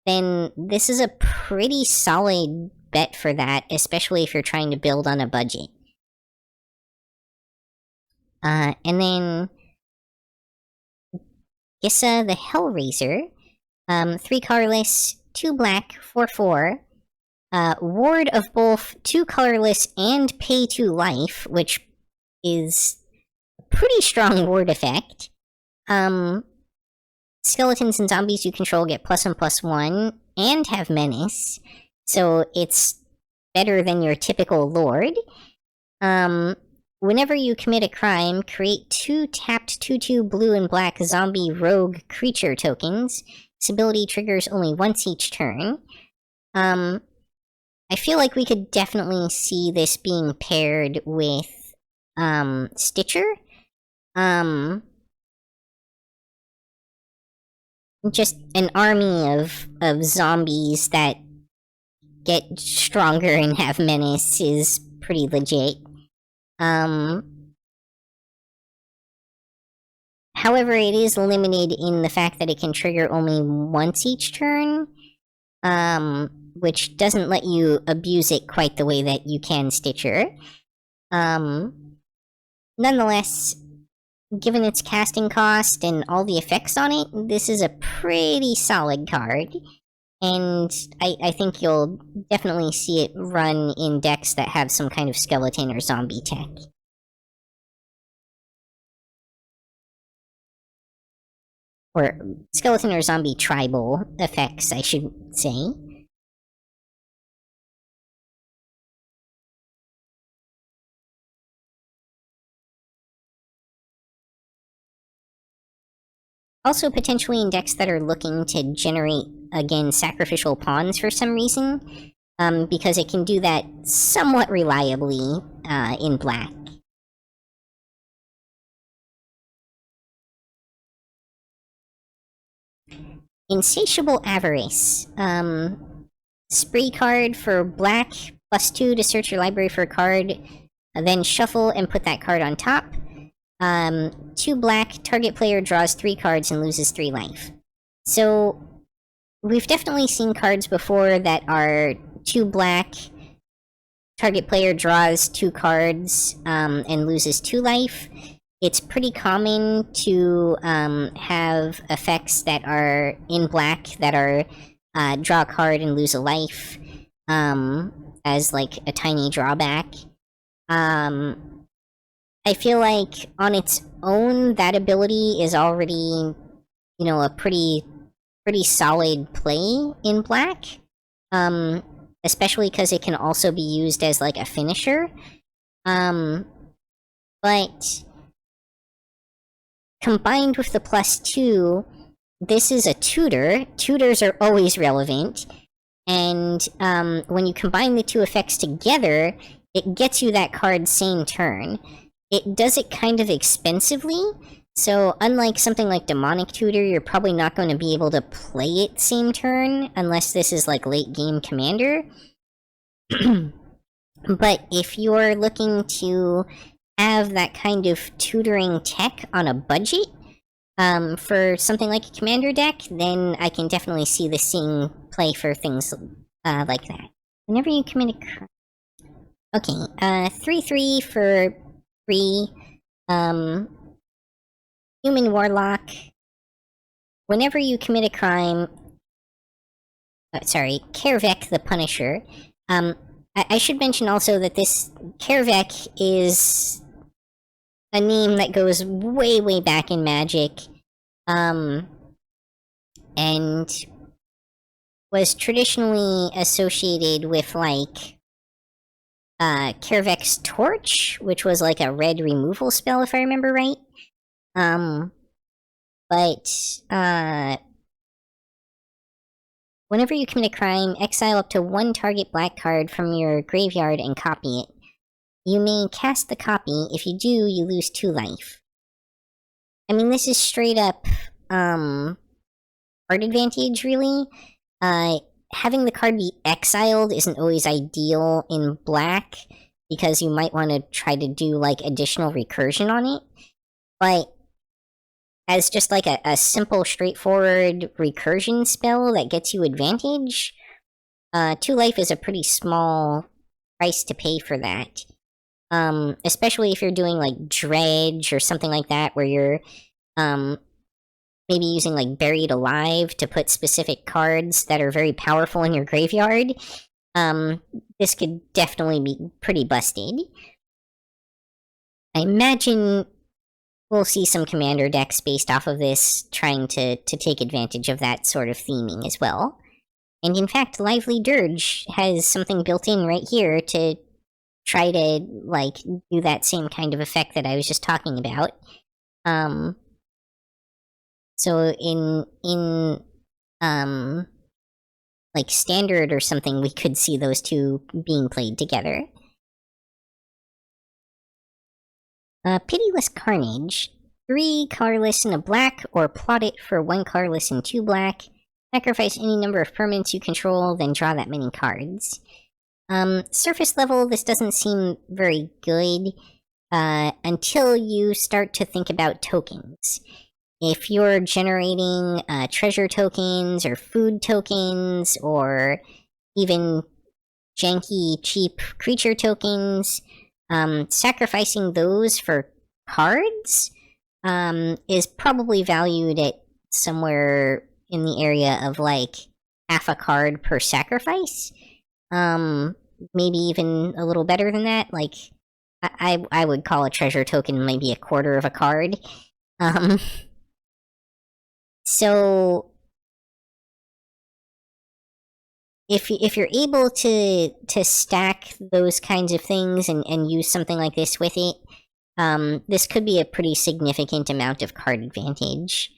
then this is a pretty solid bet for that, especially if you're trying to build on a budget. And then Gissa the Hellraiser, 3 colorless, 2 black, 4/4. Ward of both 2 colorless and pay 2 life, which is a pretty strong ward effect. Skeletons and zombies you control get +1/+1 and have menace, so it's better than your typical lord. Whenever you commit a crime, create 2 tapped 2/2 blue and black zombie rogue creature tokens. This ability triggers only once each turn. I feel like we could definitely see this being paired with Stitcher. Just an army of zombies that get stronger and have menace is pretty legit. However, it is limited in the fact that it can trigger only once each turn, which doesn't let you abuse it quite the way that you can Stitcher. Nonetheless, given its casting cost and all the effects on it, this is a pretty solid card, and I think you'll definitely see it run in decks that have some kind of skeleton or zombie tech. Or skeleton or zombie tribal effects, I should say. Also potentially in decks that are looking to generate, again, sacrificial pawns for some reason, because it can do that somewhat reliably in black. Insatiable Avarice. Spree card for black, +2 to search your library for a card, then shuffle and put that card on top. 2 black, target player draws 3 cards and loses 3 life. So, we've definitely seen cards before that are 2 black, target player draws 2 cards, and loses 2 life. It's pretty common to have effects that are in black that are draw a card and lose a life, as like a tiny drawback. I feel like on its own, that ability is already, you know, a pretty solid play in black, especially because it can also be used as like a finisher. But combined with the +2, this is a tutor. Tutors are always relevant, and when you combine the 2 effects together, it gets you that card same turn. It does it kind of expensively, so unlike something like Demonic Tutor, you're probably not going to be able to play it same turn, unless this is like late game Commander. But if you're looking to have that kind of tutoring tech on a budget, for something like a Commander deck, then I can definitely see this seeing play for things like that. Whenever you commit a crime... Okay, 3/3 for 3, Human Warlock. Whenever you commit a crime... sorry, Kervek the Punisher. I should mention also that this Kervek is a name that goes way, way back in Magic, and was traditionally associated with, like, Kervek's Torch, which was like a red removal spell, if I remember right. Whenever you commit a crime, exile up to 1 target black card from your graveyard and copy it. You may cast the copy. If you do, you lose 2 life. I mean, this is straight up card advantage, really. Having the card be exiled isn't always ideal in black, because you might want to try to do, like, additional recursion on it. But as just, like, a simple, straightforward recursion spell that gets you advantage, 2 life is a pretty small price to pay for that. Especially if you're doing, like, Dredge or something like that, where you're, maybe using, like, Buried Alive to put specific cards that are very powerful in your graveyard. This could definitely be pretty busted. I imagine we'll see some commander decks based off of this trying to take advantage of that sort of theming as well. And in fact, Lively Dirge has something built in right here to try to, like, do that same kind of effect that I was just talking about. So in like, Standard or something, we could see those two being played together. Pitiless Carnage. 3 colorless and a black, or plot it for 1 colorless and 2 black. Sacrifice any number of permanents you control, then draw that many cards. Surface level, this doesn't seem very good until you start to think about tokens. If you're generating treasure tokens or food tokens or even janky, cheap creature tokens, sacrificing those for cards is probably valued at somewhere in the area of, like, half a card per sacrifice. Maybe even a little better than that. Like, I would call a treasure token maybe a quarter of a card. So if you're able to stack those kinds of things and use something like this with it, this could be a pretty significant amount of card advantage.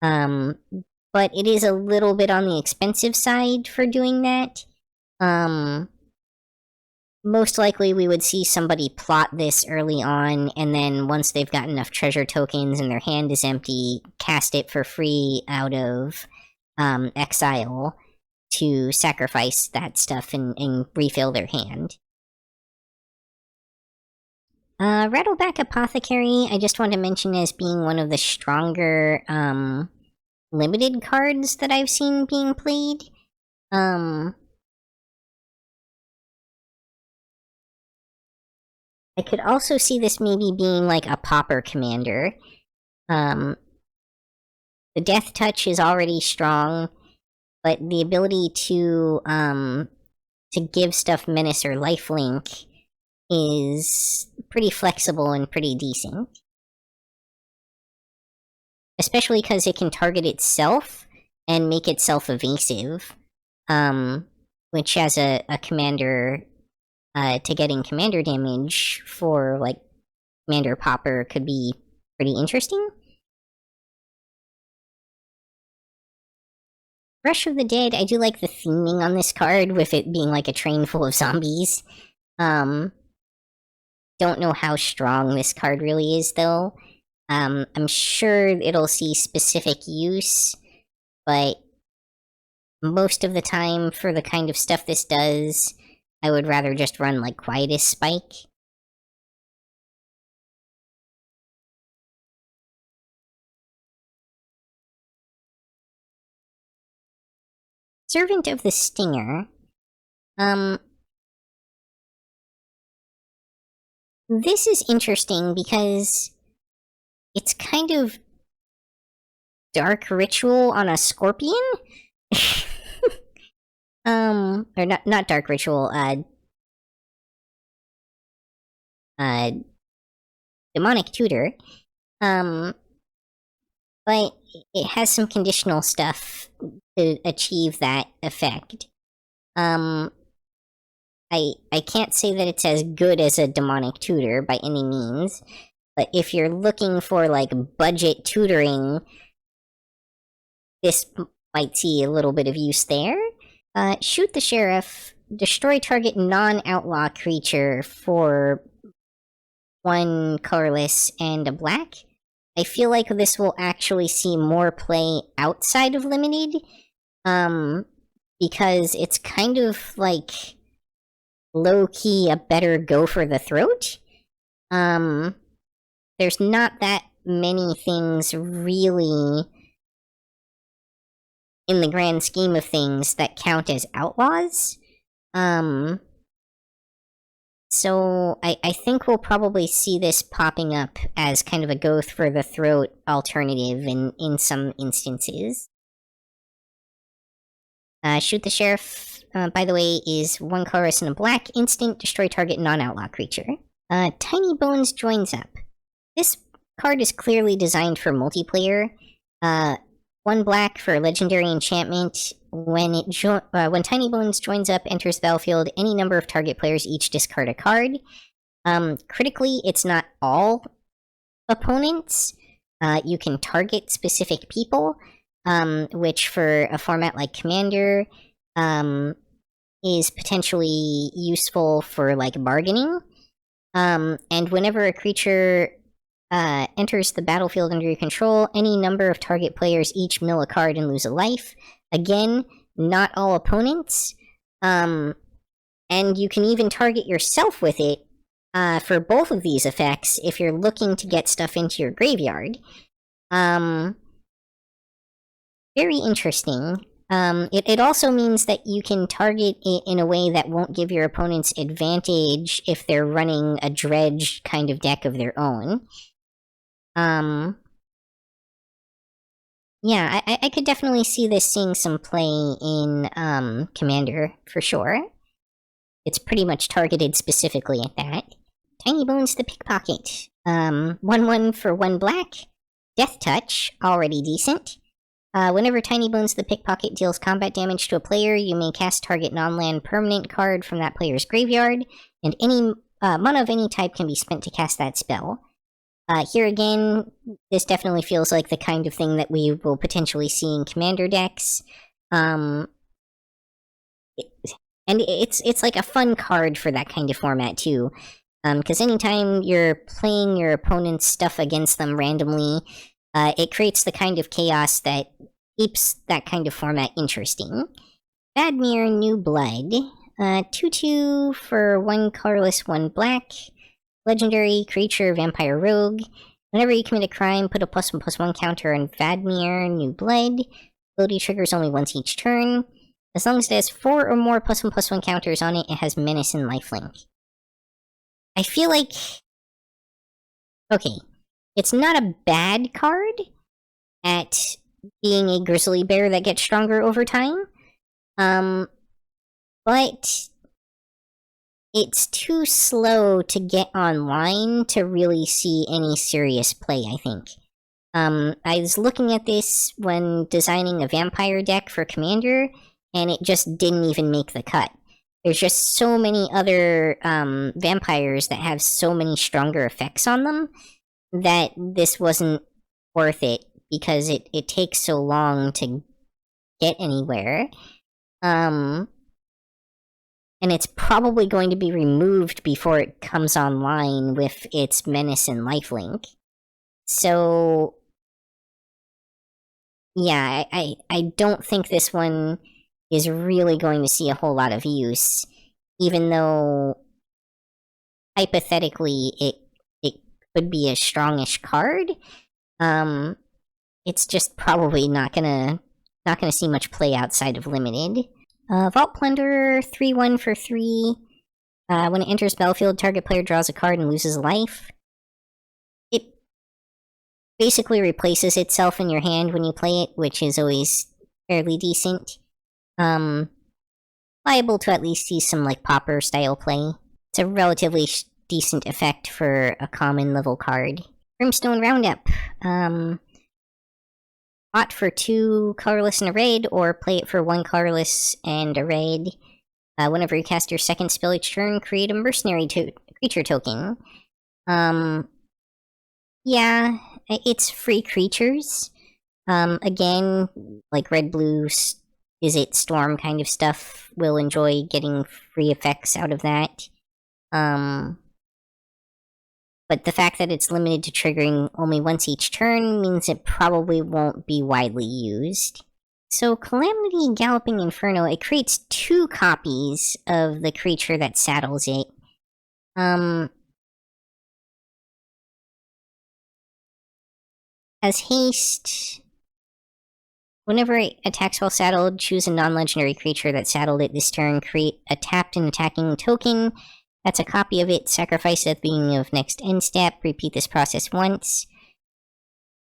But it is a little bit on the expensive side for doing that. Most likely we would see somebody plot this early on, and then once they've got enough treasure tokens and their hand is empty, cast it for free out of exile to sacrifice that stuff and refill their hand. Rattleback Apothecary, I just want to mention as being one of the stronger limited cards that I've seen being played. I could also see this maybe being like a Pauper commander. The Death Touch is already strong, but the ability to give stuff Menace or Lifelink is pretty flexible and pretty decent. Especially because it can target itself and make itself evasive, which as a commander, to getting commander damage for, like, Commander Pauper could be pretty interesting. Rush of the Dead, I do like the theming on this card, with it being like a train full of zombies. Don't know how strong this card really is, though. I'm sure it'll see specific use, but most of the time, for the kind of stuff this does, I would rather just run, like, Quietus Spike. Servant of the Stinger. This is interesting because it's kind of Dark Ritual on a scorpion? Or not Dark Ritual, Demonic Tutor. But it has some conditional stuff to achieve that effect. I can't say that it's as good as a Demonic Tutor by any means, but if you're looking for, like, budget tutoring, this might see a little bit of use there. Shoot the Sheriff. Destroy target non-outlaw creature for 1 colorless and a black. I feel like this will actually see more play outside of Limited, because it's kind of like low-key a better go for the throat. There's not that many things really in the grand scheme of things that count as Outlaws. So I think we'll probably see this popping up as kind of a go for the throat alternative in some instances. Shoot the Sheriff, by the way, is 1 colorless and a black, instant, destroy target non-outlaw creature. Tiny Bones joins up. This card is clearly designed for multiplayer. 1 black for legendary enchantment. When Tiny Bones joins up, enters the battlefield, any number of target players each discard a card. Critically, it's not all opponents. You can target specific people, which for a format like Commander is potentially useful for like bargaining. And whenever a creature enters the battlefield under your control, any number of target players each mill a card and lose a life. Again, not all opponents. And you can even target yourself with it for both of these effects if you're looking to get stuff into your graveyard. Very interesting. It also means that you can target it in a way that won't give your opponents advantage if they're running a dredge kind of deck of their own. Yeah, I could definitely see this seeing some play in Commander, for sure. It's pretty much targeted specifically at that. Tiny Bones the Pickpocket. 1/1 for 1 black. Death Touch, already decent. Whenever Tiny Bones the Pickpocket deals combat damage to a player, you may cast target non-land permanent card from that player's graveyard, and any mana of any type can be spent to cast that spell. Here again, this definitely feels like the kind of thing that we will potentially see in Commander decks. And it's like a fun card for that kind of format too. Because anytime you're playing your opponent's stuff against them randomly, it creates the kind of chaos that keeps that kind of format interesting. Vadmir New Blood. 2/2 for 1 colorless, 1 black. Legendary creature, vampire rogue. Whenever you commit a crime, put a +1/+1 counter on Vadmir New Blood. Ability triggers only once each turn. As long as it has 4 or more +1/+1 counters on it, it has menace and lifelink. I feel like... okay, it's not a bad card at being a grizzly bear that gets stronger over time. But it's too slow to get online to really see any serious play, I think. I was looking at this when designing a vampire deck for Commander, and it just didn't even make the cut. There's just so many other vampires that have so many stronger effects on them that this wasn't worth it, because it takes so long to get anywhere. And it's probably going to be removed before it comes online with its menace and lifelink. So yeah, I don't think this one is really going to see a whole lot of use, even though hypothetically it could be a strongish card. It's just probably not gonna see much play outside of Limited. Vault Plunderer, 3/1 for 3. When it enters battlefield, target player draws a card and loses life. It basically replaces itself in your hand when you play it, which is always fairly decent. Liable to at least see some like Pauper style play. It's a relatively decent effect for a common level card. Brimstone Roundup. Bot for 2 colorless and a raid, or play it for 1 colorless and a raid. Whenever you cast your second spell each turn, create a mercenary creature token. Yeah, it's free creatures. Again, like red-blue is it storm kind of stuff will enjoy getting free effects out of that. But but the fact that it's limited to triggering only once each turn means it probably won't be widely used. So Calamity Galloping Inferno, it creates 2 copies of the creature that saddles it. As haste, whenever it attacks while saddled, choose a non-legendary creature that saddled it this turn, create a tapped and attacking token. That's a copy of it, sacrifice it at the beginning of next end step, repeat this process once.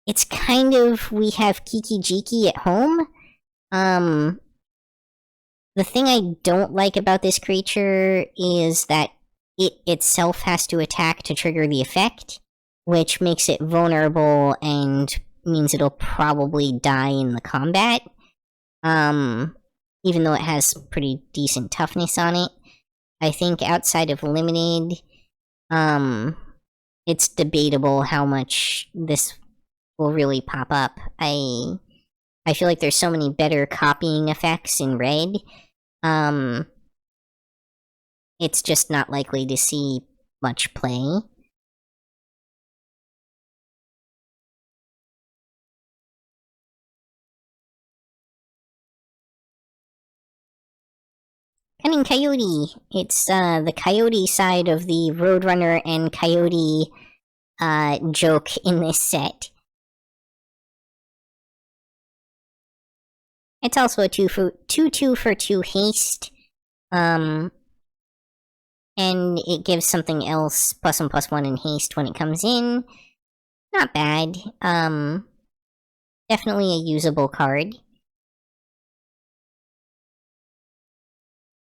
It's kind of, we have Kiki Jiki at home. The thing I don't like about this creature is that it itself has to attack to trigger the effect, which makes it vulnerable and means it'll probably die in the combat. Even though it has pretty decent toughness on it. I think outside of limited, it's debatable how much this will really pop up. I feel like there's so many better copying effects in red. It's just not likely to see much play. Cunning Coyote. It's the coyote side of the Roadrunner and Coyote joke in this set. It's also a 2/2 for 2 haste. And it gives something else +1/+1 in haste when it comes in. Not bad. Definitely a usable card.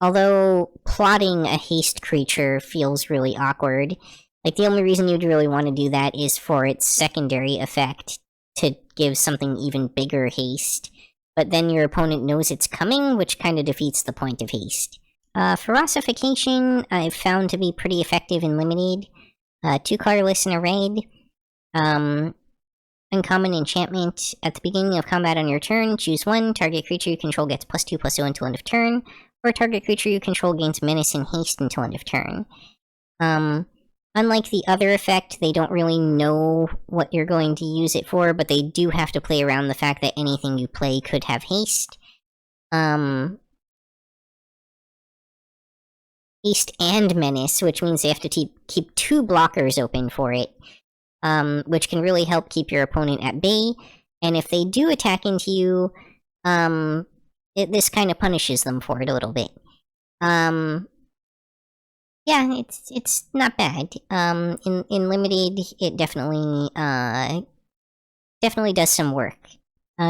Although plotting a haste creature feels really awkward. Like, the only reason you'd really want to do that is for its secondary effect to give something even bigger haste. But then your opponent knows it's coming, which kind of defeats the point of haste. Ferocification, I've found to be pretty effective in limited. 2 colorless in a raid. Uncommon enchantment. At the beginning of combat on your turn, choose 1. Target creature you control gets +2/+0 until end of turn. Or target creature you control gains menace and haste until end of turn. Unlike the other effect, they don't really know what you're going to use it for, but they do have to play around the fact that anything you play could have haste. Haste and menace, which means they have to keep 2 blockers open for it, which can really help keep your opponent at bay. And if they do attack into you, this kind of punishes them for it a little bit. Yeah, it's not bad. In limited, it definitely does some work.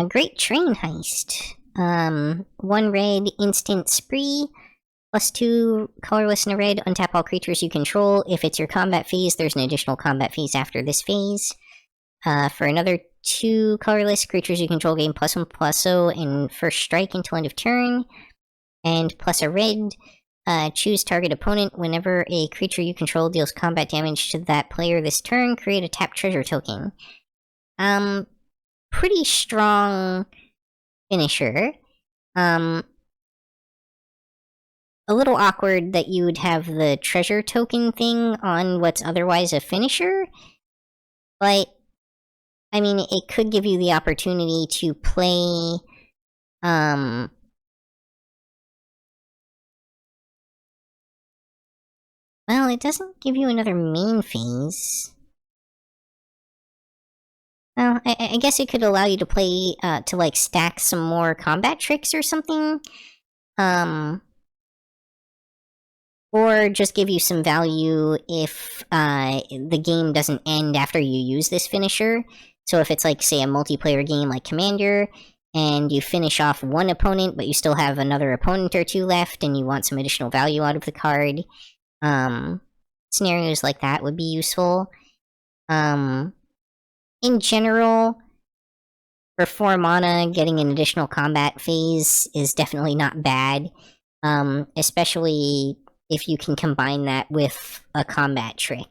Great Train Heist. 1 red, instant spree. +2 colorless in a red, untap all creatures you control. If it's your combat phase, there's an additional combat phase after this phase. For another 2 colorless, creatures you control gain +1/+0 in first strike until end of turn. And plus a red, choose target opponent. Whenever a creature you control deals combat damage to that player this turn, create a tapped treasure token. Pretty strong finisher. A little awkward that you would have the treasure token thing on what's otherwise a finisher, but I mean, it could give you the opportunity to play, well, it doesn't give you another main phase. Well, I guess it could allow you to play, to, like, stack some more combat tricks or something. Or just give you some value if, the game doesn't end after you use this finisher. So if it's like, say, a multiplayer game like Commander, and you finish off 1 opponent, but you still have another opponent or 2 left, and you want some additional value out of the card, scenarios like that would be useful. In general, for 4 mana, getting an additional combat phase is definitely not bad, especially if you can combine that with a combat trick.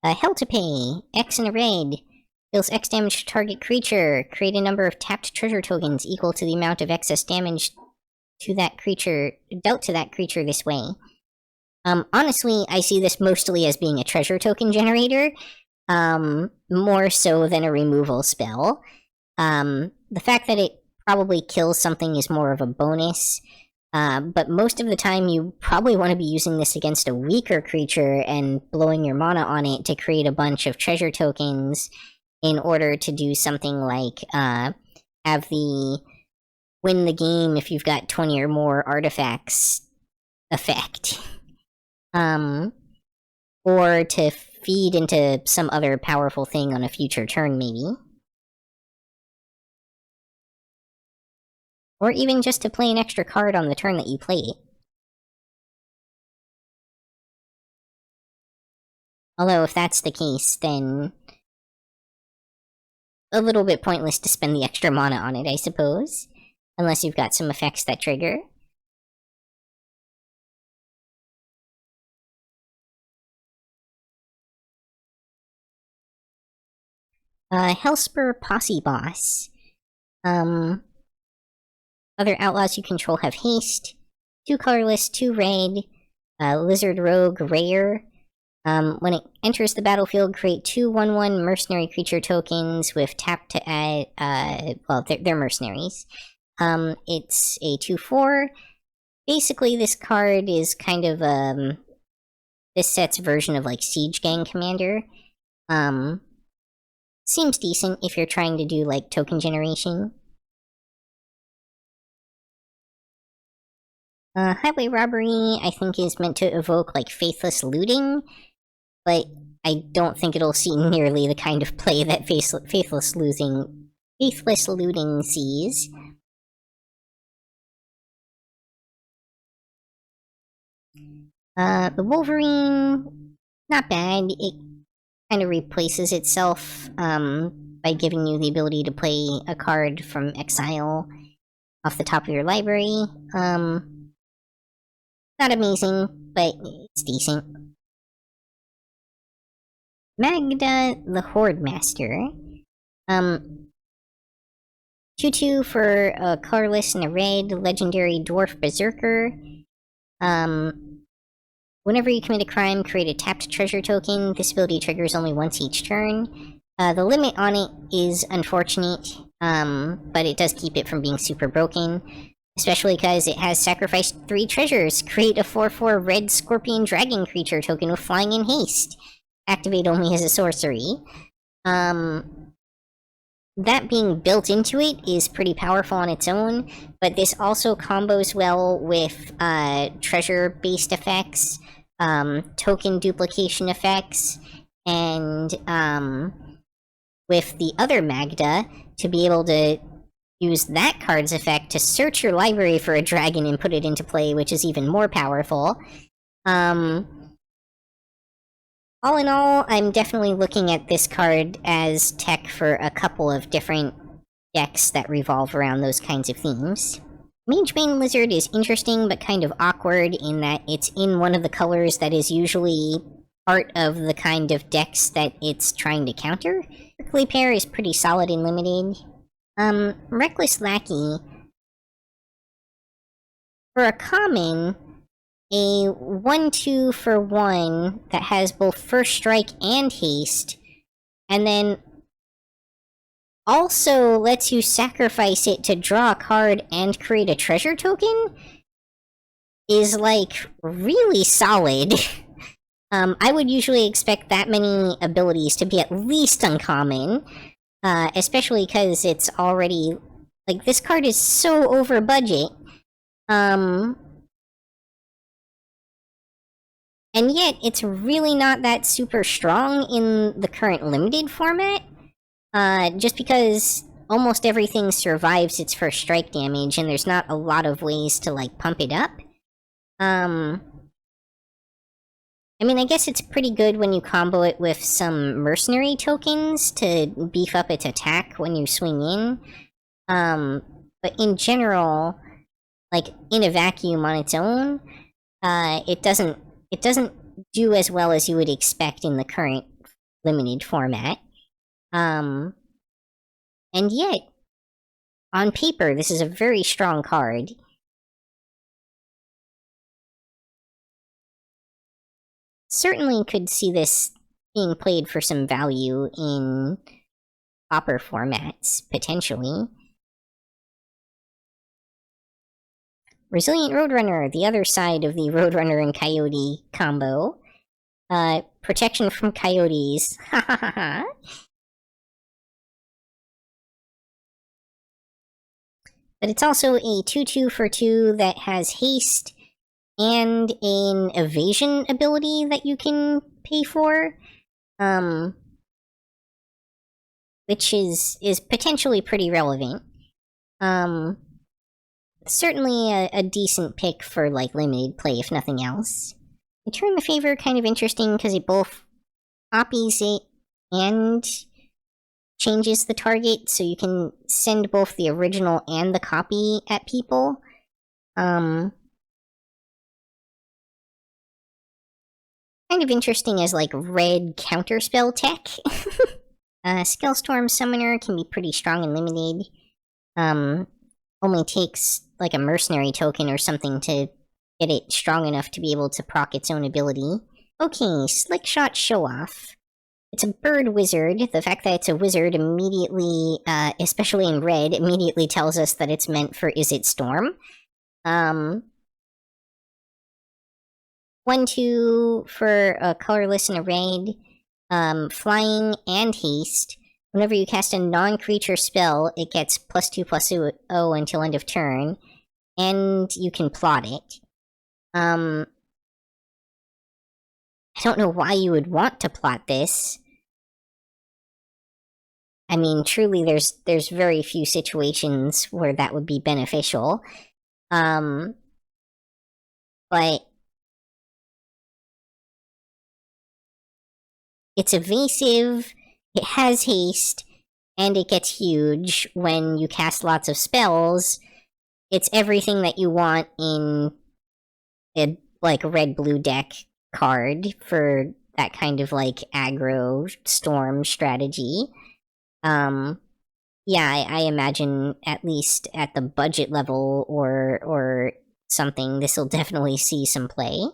Hell to Pay. X in a raid. Deals X damage to target creature. Create a number of tapped treasure tokens equal to the amount of excess damage to that creature this way. Honestly, I see this mostly as being a treasure token generator, more so than a removal spell. The fact that it probably kills something is more of a bonus, but most of the time you probably want to be using this against a weaker creature and blowing your mana on it to create a bunch of treasure tokens in order to do something like have the win the game if you've got 20 or more artifacts effect. Or to feed into some other powerful thing on a future turn, maybe. Or even just to play an extra card on the turn that you play it. Although, if that's the case, then a little bit pointless to spend the extra mana on it, I suppose. Unless you've got some effects that trigger. Hellspur Posse Boss. Other outlaws you control have haste. 2 colorless, 2 red. Lizard Rogue rare. When it enters the battlefield, create 2 1/1 mercenary creature tokens with tap to add. Well, they're mercenaries. It's a 2/4. Basically, this card is kind of this set's version of like Siege Gang Commander. Seems decent if you're trying to do like token generation. Highway Robbery, I think, is meant to evoke like Faithless Looting, but I don't think it'll see nearly the kind of play that Faithless Looting sees. The Wolverine, not bad. It kind of replaces itself by giving you the ability to play a card from exile off the top of your library. Not amazing, but it's decent. Magda, the Horde Master. 2/2 for a colorless and a red, legendary Dwarf Berserker. Whenever you commit a crime, create a tapped treasure token. This ability triggers only once each turn. The limit on it is unfortunate, but it does keep it from being super broken. Especially because it has sacrificed 3 treasures. Create a 4/4 red scorpion dragon creature token with flying and haste. Activate only as a sorcery. That being built into it is pretty powerful on its own, but this also combos well with treasure-based effects, token duplication effects, and with the other Magda to be able to use that card's effect to search your library for a dragon and put it into play, which is even more powerful. All in all, I'm definitely looking at this card as tech for a couple of different decks that revolve around those kinds of themes. Magebane Lizard is interesting, but kind of awkward in that it's in one of the colors that is usually part of the kind of decks that it's trying to counter. Prickly Pear is pretty solid and limited. Reckless Lackey. For a common, a 1/2 for 1 that has both First Strike and Haste, and then also lets you sacrifice it to draw a card and create a treasure token, is like really solid. I would usually expect that many abilities to be at least uncommon. Especially because it's already, like, this card is so over budget. And yet, it's really not that super strong in the current limited format. Just because almost everything survives its first strike damage, and there's not a lot of ways to, like, pump it up. I mean, I guess it's pretty good when you combo it with some mercenary tokens to beef up its attack when you swing in. But in general, like, in a vacuum on its own, it doesn't do as well as you would expect in the current limited format. And yet, on paper, this is a very strong card. certainly could see this being played for some value in Pauper formats, potentially. Resilient Roadrunner, the other side of the Roadrunner and Coyote combo. Protection from coyotes. Ha ha ha ha. But it's also a 2/2 for 2 that has haste and an evasion ability that you can pay for. Which is potentially pretty relevant. Certainly a decent pick for, like, limited play, if nothing else. Return the Favor, kind of interesting, because it both copies it and changes the target, so you can send both the original and the copy at people. Kind of interesting as, like, red counterspell tech. Skellstorm Summoner can be pretty strong and limited. Only takes, like, a mercenary token or something to get it strong enough to be able to proc its own ability. Okay, Slickshot Show-Off. It's a bird wizard. The fact that it's a wizard immediately, especially in red, immediately tells us that it's meant for Is It Storm. 1/2 for a colorless and a red. Flying and haste. Whenever you cast a non-creature spell, it gets +2/+0 until end of turn, and you can plot it. I don't know why you would want to plot this. I mean, truly, there's very few situations where that would be beneficial. But it's evasive, it has haste, and it gets huge when you cast lots of spells. It's everything that you want in a, like, red-blue deck card for that kind of, like, aggro storm strategy. Yeah, I imagine, at least at the budget level or something, this'll definitely see some play.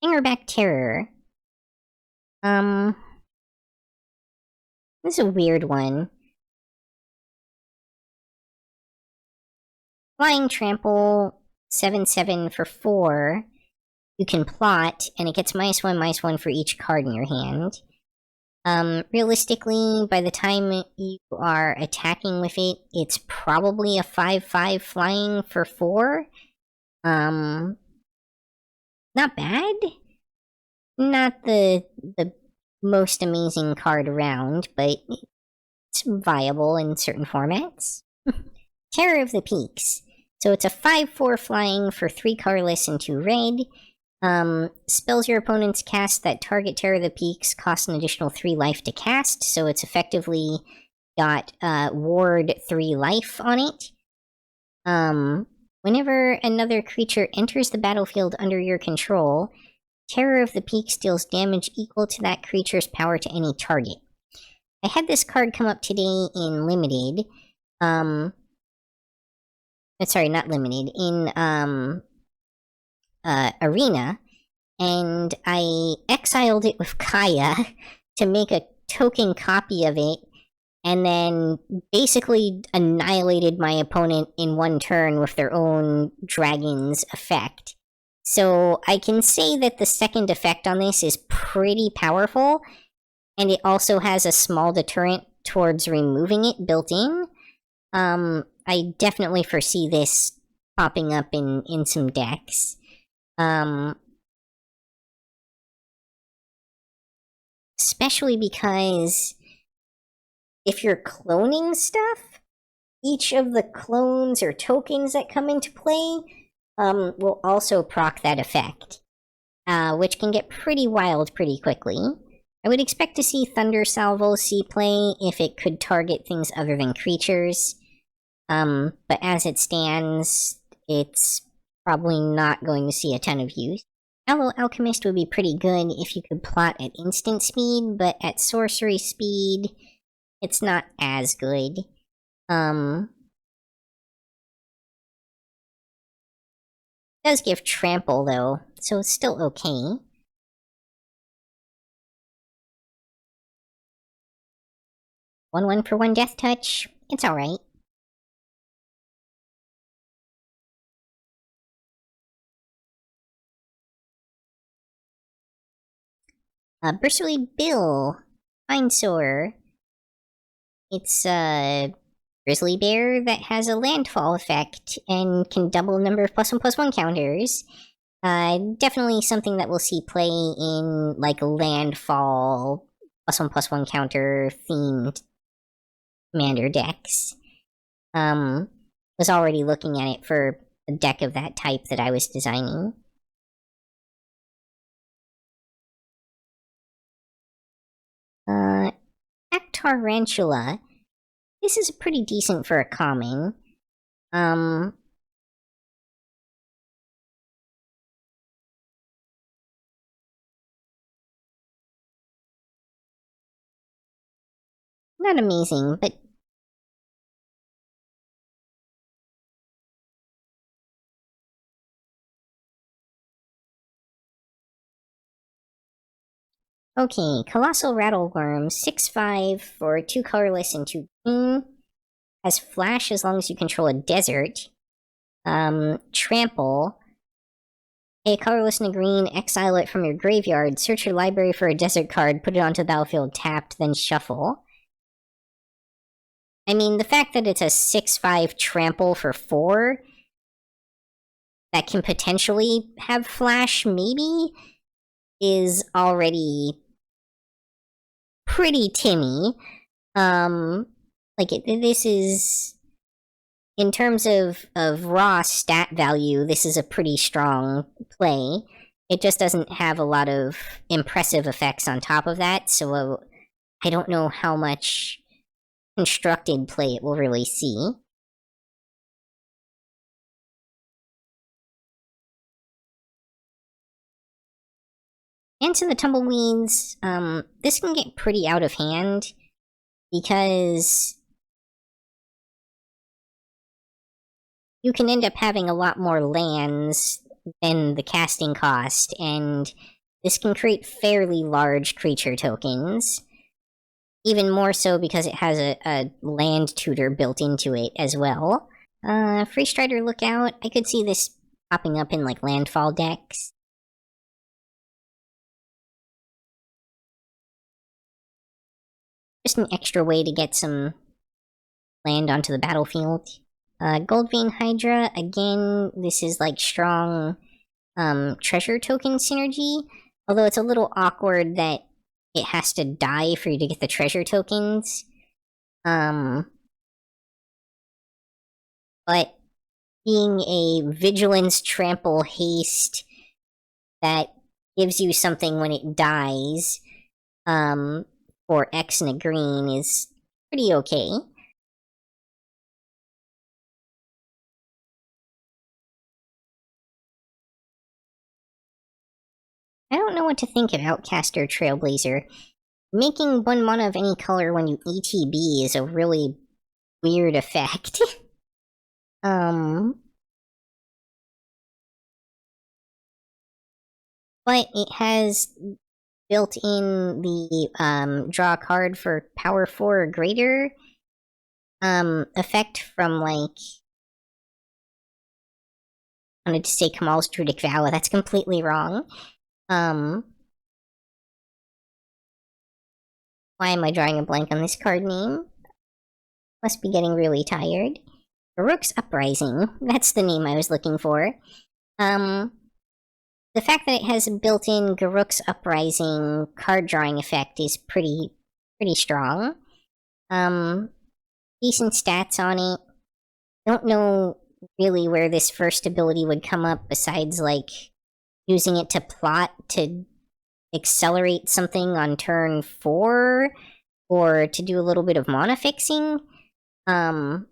Fingerback Terror. This is a weird one. Flying Trample, 7/7 for 4. You can plot, and it gets -1/-1 for each card in your hand. Realistically, by the time you are attacking with it, it's probably a 5/5 flying for 4. Not bad. Not the most amazing card around, but it's viable in certain formats. Terror of the Peaks. So it's a 5/4 flying for 3 colorless and 2 red. Spells your opponents cast that target Terror of the Peaks cost an additional 3 life to cast, so it's effectively got ward 3 life on it. Whenever another creature enters the battlefield under your control, Terror of the Peaks deals damage equal to that creature's power to any target. I had this card come up today in Limited. Sorry, not Limited. In Arena, and I exiled it with Kaya to make a token copy of it, and then basically annihilated my opponent in one turn with their own dragon's effect. So I can say that the second effect on this is pretty powerful, and it also has a small deterrent towards removing it built in. I definitely foresee this popping up in some decks. Especially because if you're cloning stuff, each of the clones or tokens that come into play will also proc that effect, which can get pretty wild pretty quickly. I would expect to see Thunder Salvo see play if it could target things other than creatures, but as it stands, it's probably not going to see a ton of use. Aloe Alchemist would be pretty good if you could plot at instant speed, but at sorcery speed, it's not as good. Does give trample though, so it's still okay. One for one death touch. It's alright. Bristly Bill. Finesore. It's a grizzly bear that has a landfall effect and can double the number of +1/+1 counters. Definitely something that we'll see play in like landfall +1/+1 counter themed commander decks. Was already looking at it for a deck of that type that I was designing. Tarantula. This is pretty decent for a common. Not amazing, but okay, Colossal Rattleworm, 6/5 for 2 colorless and 2 green. Has flash as long as you control a desert. Trample. A colorless and a green, exile it from your graveyard, search your library for a desert card, put it onto the battlefield tapped, then shuffle. I mean, the fact that it's a 6/5 trample for 4 that can potentially have flash, maybe, is already pretty timmy. This is, in terms of raw stat value, this is a pretty strong play. It just doesn't have a lot of impressive effects on top of that, so I don't know how much constructed play it will really see. Into the Tumbleweeds, this can get pretty out of hand, because you can end up having a lot more lands than the casting cost, and this can create fairly large creature tokens. Even more so because it has a land tutor built into it as well. Free Strider Lookout, I could see this popping up in like landfall decks. Just an extra way to get some land onto the battlefield. Goldvein Hydra, again, this is like strong treasure token synergy, although it's a little awkward that it has to die for you to get the treasure tokens. But being a vigilance, trample, haste that gives you something when it dies, for X and a green is pretty okay. I don't know what to think of Outcaster Trailblazer. Making 1 mana of any color when you ETB is a really weird effect. But it has built in the draw a card for power 4 or greater effect from, like, I wanted to say Kamal's Druidic Vow, that's completely wrong. Why am I drawing a blank on this card name? Must be getting really tired. Garruk's Uprising, that's the name I was looking for. The fact that it has a built-in Garruk's Uprising card drawing effect is pretty strong. Decent stats on it. Don't know really where this first ability would come up besides, like, using it to plot to accelerate something on turn 4, or to do a little bit of mana fixing. But,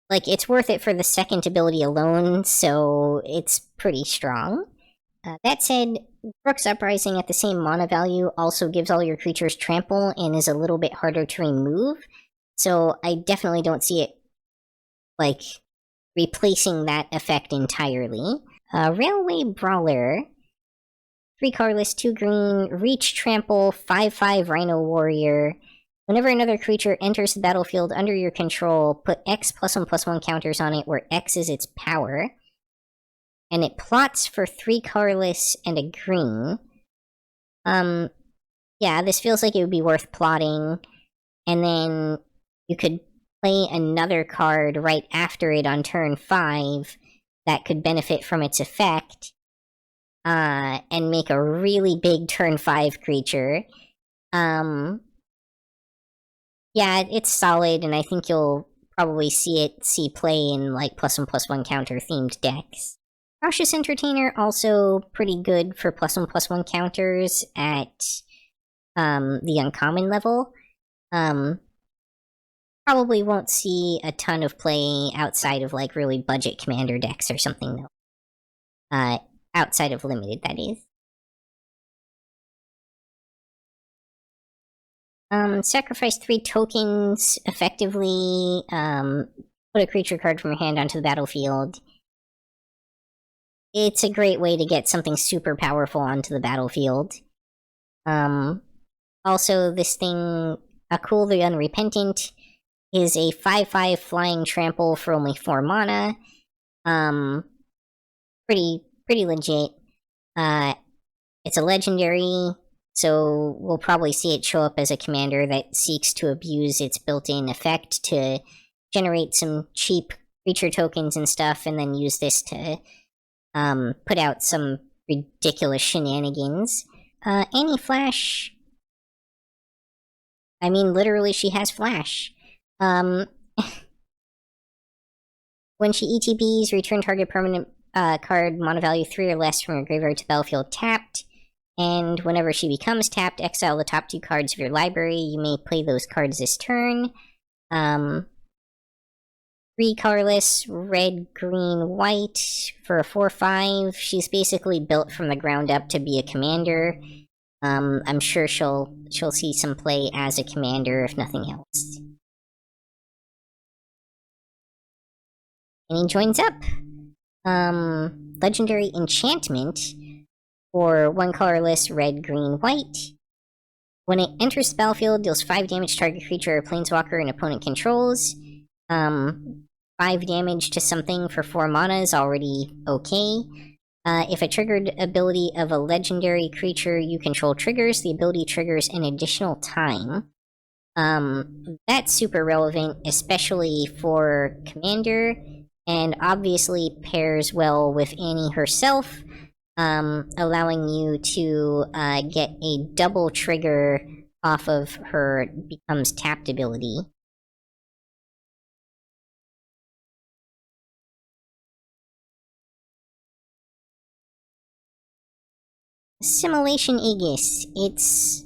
like, it's worth it for the second ability alone, so it's pretty strong. That said, Brooks Uprising at the same mana value also gives all your creatures trample and is a little bit harder to remove, so I definitely don't see it, like, replacing that effect entirely. Railway Brawler. 3 colorless, 2 green, reach trample, 5/5 Rhino Warrior. Whenever another creature enters the battlefield under your control, put X +1/+1 counters on it, where X is its power. And it plots for 3 colorless and a green. Yeah, this feels like it would be worth plotting. And then you could play another card right after it on turn 5 that could benefit from its effect. And make a really big turn 5 creature. Yeah, it's solid, and I think you'll probably see play in, like, +1/+1 counter-themed decks. Cautious Entertainer, also pretty good for +1/+1 counters at, the uncommon level. Probably won't see a ton of play outside of, like, really budget commander decks or something, though. Outside of limited, that is. Sacrifice 3 tokens, effectively, put a creature card from your hand onto the battlefield. It's a great way to get something super powerful onto the battlefield. Also, this thing, Akul the Unrepentant, is a 5/5 flying trample for only 4 mana. Pretty legit. It's a legendary, so we'll probably see it show up as a commander that seeks to abuse its built-in effect to generate some cheap creature tokens and stuff, and then use this to put out some ridiculous shenanigans. Anti-Flash. I mean, literally, she has Flash. When she ETBs, return target permanent card mana value 3 or less from your graveyard to battlefield tapped. And whenever she becomes tapped, exile the top 2 cards of your library. You may play those cards this turn. 3 colorless, red, green, white for a 4/5. She's basically built from the ground up to be a commander. I'm sure she'll see some play as a commander, if nothing else. And he joins up. Legendary Enchantment for 1 colorless, red, green, white. When it enters the battlefield, deals 5 damage to target creature or planeswalker an opponent controls. 5 damage to something for 4 mana is already okay. If a triggered ability of a legendary creature you control triggers, the ability triggers an additional time. That's super relevant, especially for Commander, and obviously pairs well with Annie herself, allowing you to get a double trigger off of her becomes tapped ability. Assimilation Aegis. It's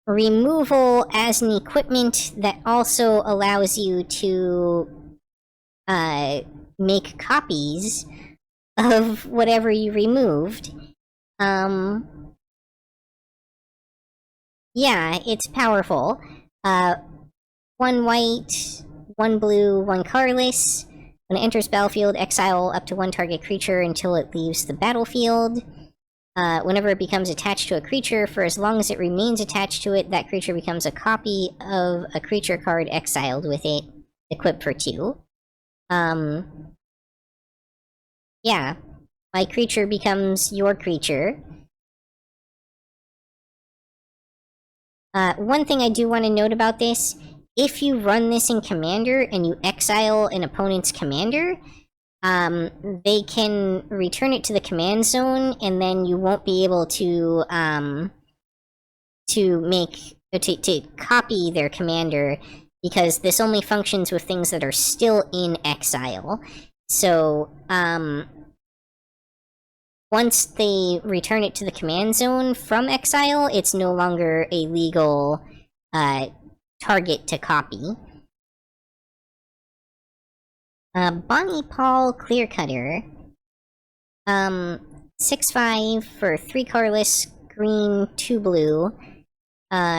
removal as an equipment that also allows you to make copies of whatever you removed. Yeah, it's powerful. 1 white, 1 blue, 1 colorless. When it enters battlefield, exile up to 1 target creature until it leaves the battlefield. Whenever it becomes attached to a creature, for as long as it remains attached to it, that creature becomes a copy of a creature card exiled with it, equipped for 2. Yeah. My creature becomes your creature. One thing I do want to note about this, if you run this in Commander and you exile an opponent's commander, they can return it to the command zone, and then you won't be able to copy their commander, because this only functions with things that are still in exile. So, once they return it to the command zone from exile, it's no longer a legal target to copy. Bonnie Paul Clearcutter. 6/5 for 3 colorless, green, 2 blue.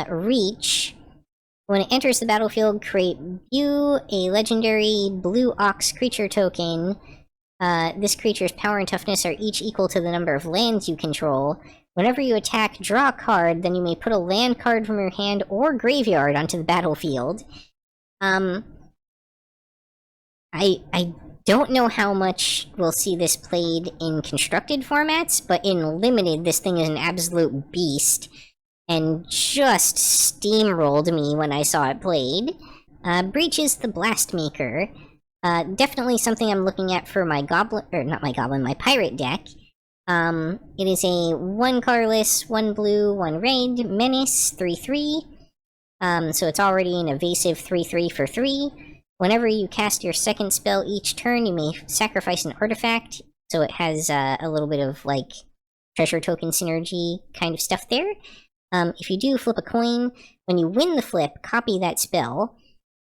Reach. When it enters the battlefield, create View, a legendary blue ox creature token. This creature's power and toughness are each equal to the number of lands you control. Whenever you attack, draw a card, then you may put a land card from your hand or graveyard onto the battlefield. I don't know how much we'll see this played in constructed formats, but in limited, this thing is an absolute beast, and just steamrolled me when I saw it played. Breach is the Blast Maker. Definitely something I'm looking at for my my pirate deck. It is a 1 colorless, 1 blue, 1 red, menace, 3/3. So it's already an evasive 3/3 for 3. Whenever you cast your second spell each turn, you may sacrifice an artifact, so it has a little bit of, like, treasure token synergy kind of stuff there. If you do flip a coin, when you win the flip, copy that spell.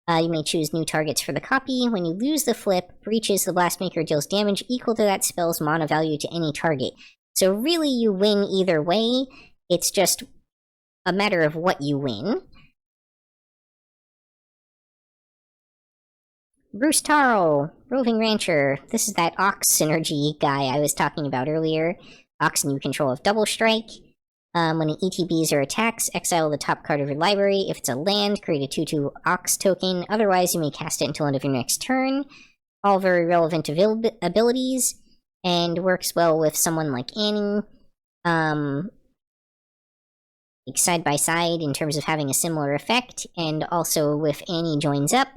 You may choose new targets for the copy. When you lose the flip, Breaches the Blastmaker deals damage equal to that spell's mana value to any target. So really, you win either way. It's just a matter of what you win. Bruce Taro, Roving Rancher. This is that Ox synergy guy I was talking about earlier. Ox and you control of Double Strike. When it ETBs or attacks, exile the top card of your library. If it's a land, create a 2/2 Ox token. Otherwise, you may cast it until end of your next turn. All very relevant abilities, and works well with someone like Annie. Like side by side in terms of having a similar effect, and also if Annie joins up,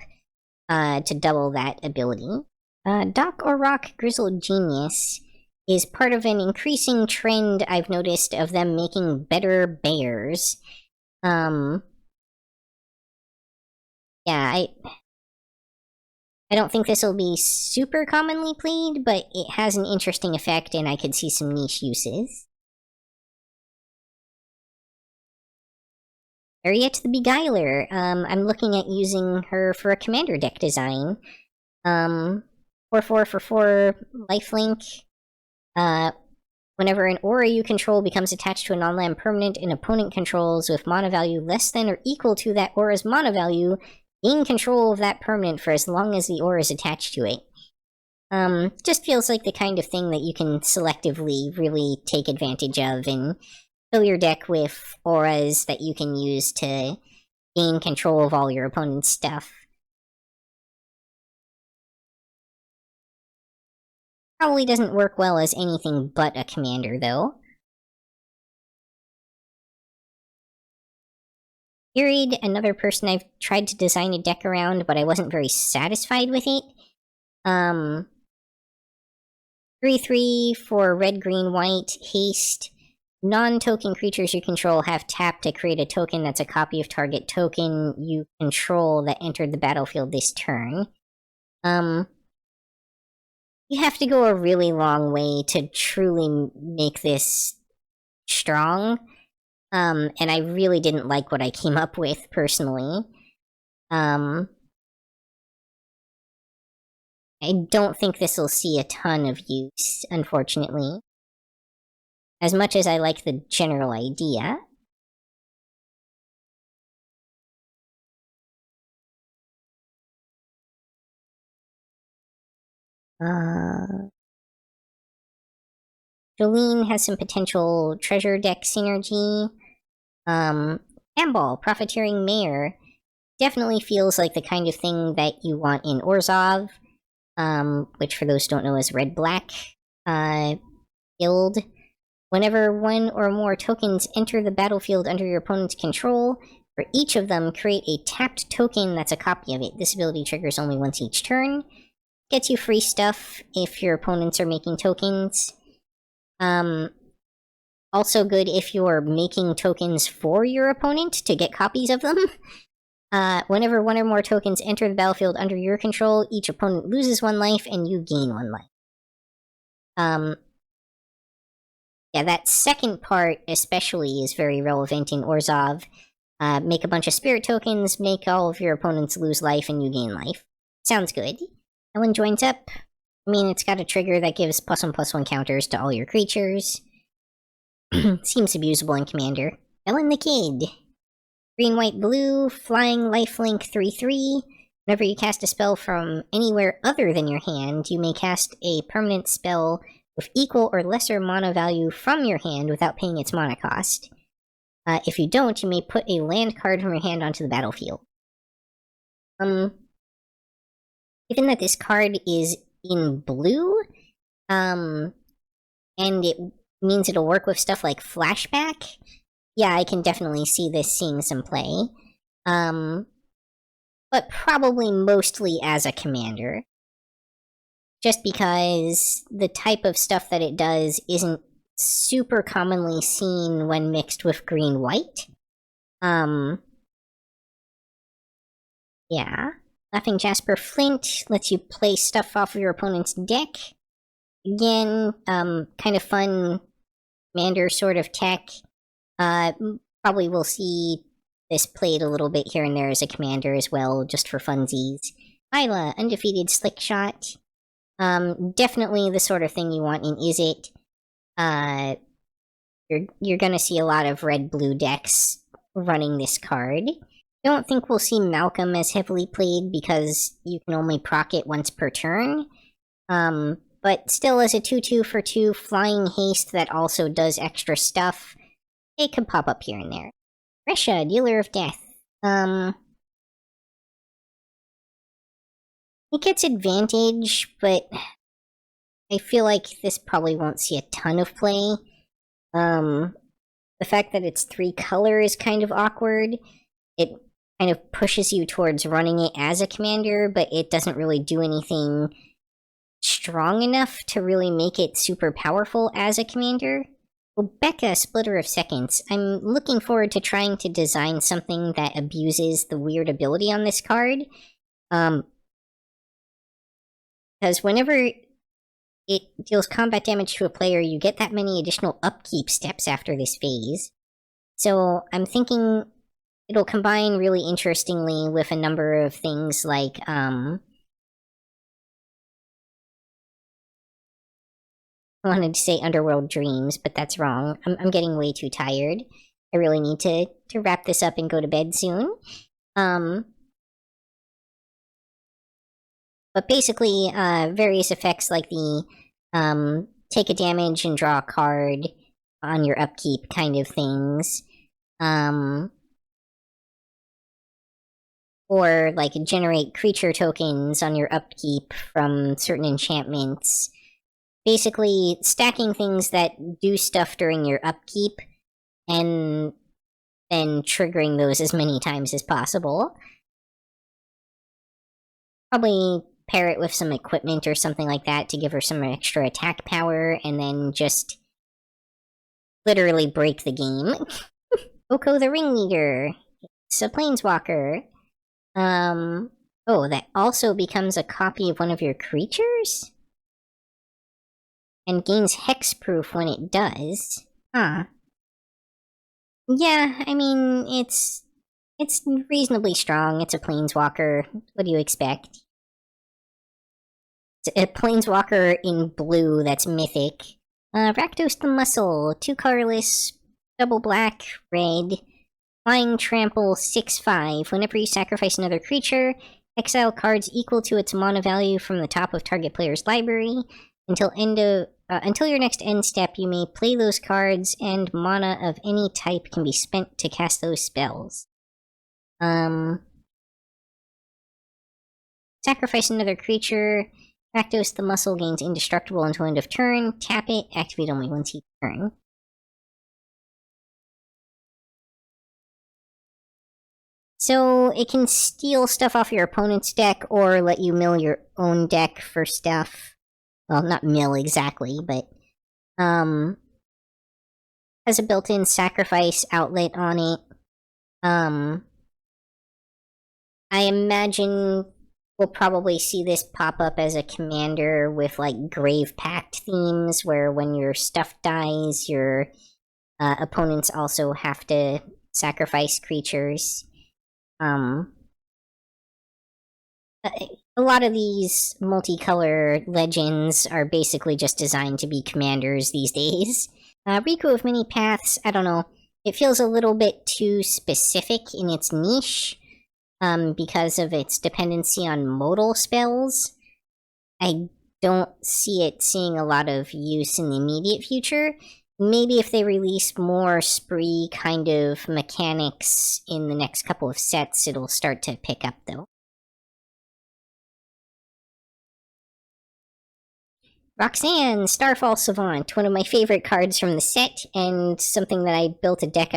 to double that ability. Doc or Rock Grizzled Genius is part of an increasing trend I've noticed of them making better bears. Yeah, I don't think this will be super commonly played, but it has an interesting effect and I could see some niche uses. Harriet the Beguiler. I'm looking at using her for a commander deck design. 4/4 for 4 lifelink. Whenever an aura you control becomes attached to a non-land permanent an opponent controls with mana value less than or equal to that aura's mana value, gain control of that permanent for as long as the aura is attached to it. Just feels like the kind of thing that you can selectively really take advantage of and fill your deck with auras that you can use to gain control of all your opponent's stuff. Probably doesn't work well as anything but a commander, though. Buried, another person I've tried to design a deck around, but I wasn't very satisfied with it. 3/3 for red, green, white, haste. Non-token creatures you control have tap to create a token that's a copy of target token you control that entered the battlefield this turn. You have to go a really long way to truly make this strong. And I really didn't like what I came up with, personally. I don't think this will see a ton of use, unfortunately. As much as I like the general idea. Jolene has some potential treasure deck synergy. Handball, Profiteering Mayor, definitely feels like the kind of thing that you want in Orzhov, which for those who don't know is red-black guild. Whenever one or more tokens enter the battlefield under your opponent's control, for each of them, create a tapped token that's a copy of it. This ability triggers only once each turn. Gets you free stuff if your opponents are making tokens. Also good if you're making tokens for your opponent to get copies of them. Whenever one or more tokens enter the battlefield under your control, each opponent loses 1 life and you gain 1 life. Yeah, that second part especially is very relevant in Orzhov. Make a bunch of spirit tokens, make all of your opponents lose life, and you gain life. Sounds good. Ellen joins up. I mean, it's got a trigger that gives +1/+1 counters to all your creatures. Seems abusable in Commander. Ellen the Kid. Green, white, blue, flying lifelink 3/3. Whenever you cast a spell from anywhere other than your hand, you may cast a permanent spell with equal or lesser mana value from your hand without paying its mana cost. If you don't, you may put a land card from your hand onto the battlefield. Given that this card is in blue, and it means it'll work with stuff like Flashback, yeah, I can definitely see this seeing some play. But probably mostly as a commander. Just because the type of stuff that it does isn't super commonly seen when mixed with green-white. Yeah. Laughing Jasper Flint lets you play stuff off of your opponent's deck. Again, kind of fun commander sort of tech. Probably will see this played a little bit here and there as a commander as well, just for funsies. Isla, Undefeated Slick Shot. Definitely the sort of thing you want in Is It. You're gonna see a lot of red-blue decks running this card. Don't think we'll see Malcolm as heavily played because you can only proc it once per turn. But still, as a 2/2 for 2 flying haste that also does extra stuff, it could pop up here and there. Resha, Dealer of Death. It gets advantage, but I feel like this probably won't see a ton of play. The fact that it's 3 color is kind of awkward. It kind of pushes you towards running it as a commander, but it doesn't really do anything strong enough to really make it super powerful as a commander. Well, Becca, Splitter of Seconds. I'm looking forward to trying to design something that abuses the weird ability on this card. Because whenever it deals combat damage to a player, you get that many additional upkeep steps after this phase. So I'm thinking it'll combine really interestingly with a number of things like, I wanted to say Underworld Dreams, but that's wrong. I'm getting way too tired. I really need to wrap this up and go to bed soon. But basically, various effects like the take a damage and draw a card on your upkeep kind of things. Or like generate creature tokens on your upkeep from certain enchantments. Basically, stacking things that do stuff during your upkeep, and then triggering those as many times as possible. Probably pair it with some equipment or something like that to give her some extra attack power, and then just literally break the game. Oko the Ringleader. It's a Planeswalker. Oh, that also becomes a copy of one of your creatures? And gains hexproof when it does. Huh. Yeah, I mean, it's reasonably strong. It's a Planeswalker. What do you expect? It's a Planeswalker in blue that's mythic. Rakdos the Muscle, 2 colorless, double black, red. Flying Trample 6/5. Whenever you sacrifice another creature, exile cards equal to its mana value from the top of target player's library. Until your next end step, you may play those cards, and mana of any type can be spent to cast those spells. Sacrifice another creature. Rakdos the Muscle gains indestructible until end of turn. Tap it. Activate only once each turn. So it can steal stuff off your opponent's deck or let you mill your own deck for stuff. Well, not mill exactly, but has a built-in sacrifice outlet on it. I imagine we'll probably see this pop up as a commander with like Grave Pact themes, where when your stuff dies, your opponents also have to sacrifice creatures. a lot of these multicolor legends are basically just designed to be commanders these days. Riku of Many Paths, I don't know. It feels a little bit too specific in its niche, because of its dependency on modal spells. I don't see it seeing a lot of use in the immediate future. Maybe if they release more spree kind of mechanics in the next couple of sets, it'll start to pick up, though. Roxanne, Starfall Savant, one of my favorite cards from the set, and something that I built a deck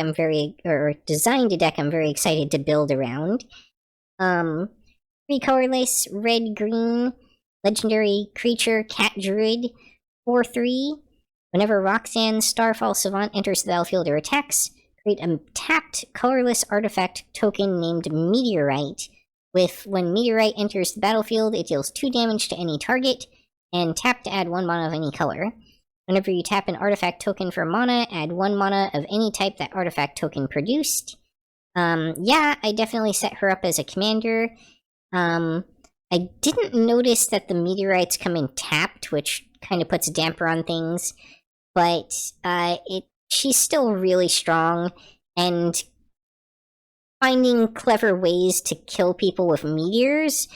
designed a deck I'm very excited to build around. 3 colorless, red-green, legendary creature, cat druid, 4/3. Whenever Roxanne, Starfall Savant enters the battlefield or attacks, create a tapped, colorless artifact token named Meteorite. When Meteorite enters the battlefield, it deals 2 damage to any target, and tap to add 1 mana of any color. Whenever you tap an artifact token for mana, add 1 mana of any type that artifact token produced. Yeah, I definitely set her up as a commander. I didn't notice that the meteorites come in tapped, which kind of puts a damper on things, but she's still really strong, and finding clever ways to kill people with meteors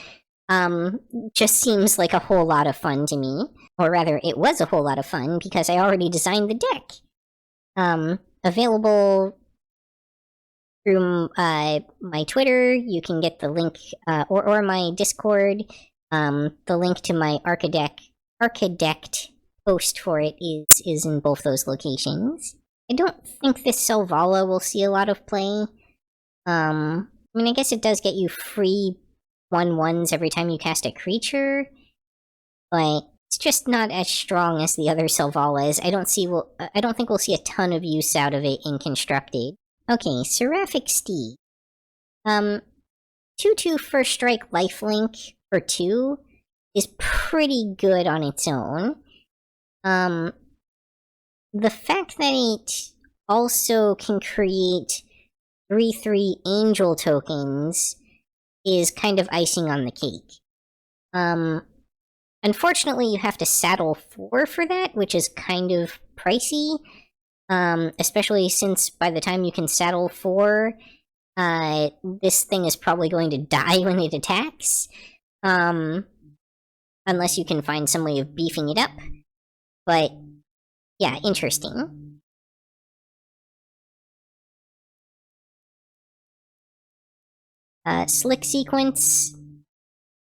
just seems like a whole lot of fun to me. Or rather, it was a whole lot of fun because I already designed the deck. Available through my Twitter. You can get the link, or my Discord. The link to my Archidect post for it is in both those locations. I don't think this Selvala will see a lot of play. I mean, I guess it does get you free 1/1s every time you cast a creature, but it's just not as strong as the other Selvalas. I don't think we'll see a ton of use out of it in Constructed. Okay, Seraphic Steed. 2/2 First Strike Lifelink for 2 is pretty good on its own. The fact that it also can create 3/3 Angel tokens is kind of icing on the cake. Unfortunately, you have to saddle 4 for that, which is kind of pricey. Especially since by the time you can saddle 4, this thing is probably going to die when it attacks. Unless you can find some way of beefing it up. But, yeah, interesting. Slick Sequence.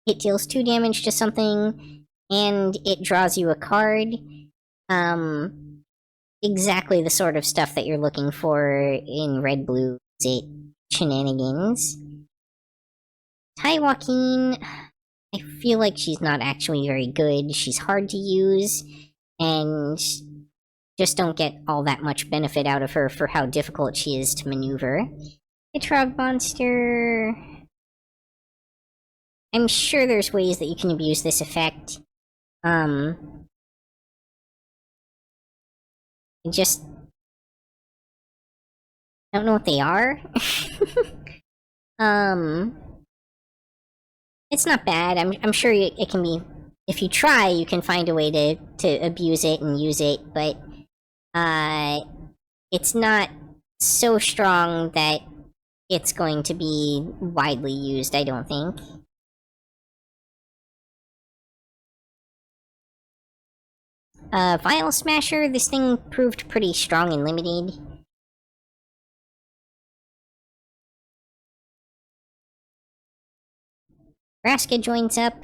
It deals 2 damage to something, and it draws you a card. Exactly the sort of stuff that you're looking for in Red-Blue shenanigans. Tai Joaquin, I feel like she's not actually very good. She's hard to use, and just don't get all that much benefit out of her for how difficult she is to maneuver. Hitrog Monster... I'm sure there's ways that you can abuse this effect. I just don't know what they are. It's not bad. I'm sure it can be. If you try, you can find a way to abuse it and use it, but it's not so strong that it's going to be widely used, I don't think. Vial Smasher, this thing proved pretty strong and limited. Vraska joins up.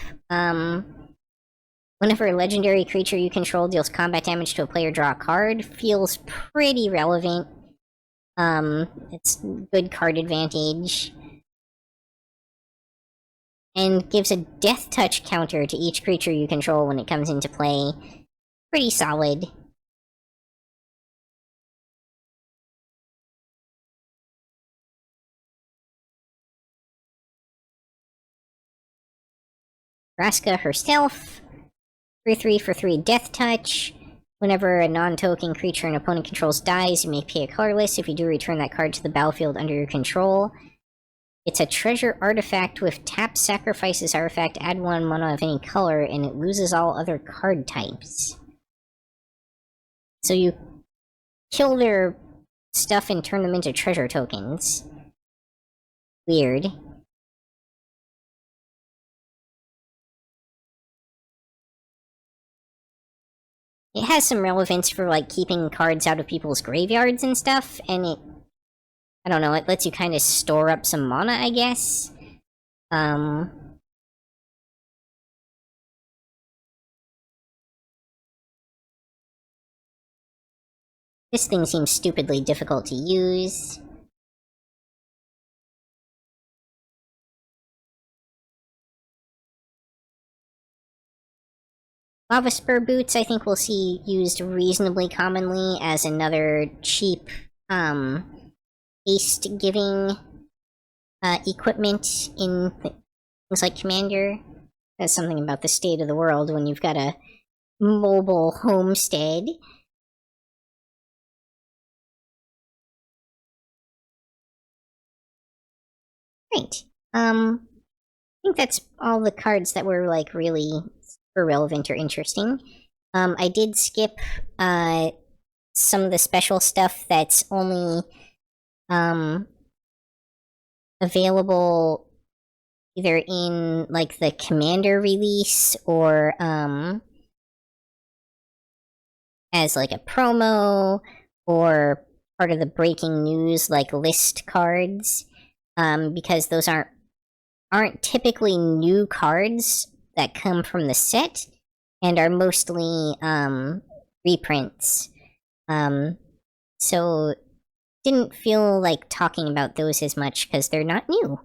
Whenever a legendary creature you control deals combat damage to a player, draw a card. Feels pretty relevant. It's good card advantage. And gives a death touch counter to each creature you control when it comes into play. Pretty solid. Vraska herself. 3/3 for 3 death touch. Whenever a non-token creature an opponent controls dies, you may pay a colorless. If you do, return that card to the battlefield under your control. It's a treasure artifact with tap sacrifices artifact, add 1 mana of any color, and it loses all other card types. So you kill their stuff and turn them into treasure tokens. Weird. It has some relevance for, like, keeping cards out of people's graveyards and stuff, and it... I don't know, it lets you kind of store up some mana, I guess? This thing seems stupidly difficult to use. Lava Spur Boots, I think we'll see used reasonably commonly as another cheap, haste-giving, equipment in things like Commander. That's something about the state of the world when you've got a mobile homestead. Right. I think that's all the cards that were, like, really super relevant or interesting. I did skip, some of the special stuff that's only, available either in, like, the Commander release or, as, like, a promo or part of the breaking news, like, list cards. Because those aren't typically new cards that come from the set and are mostly reprints. So didn't feel like talking about those as much because they're not new.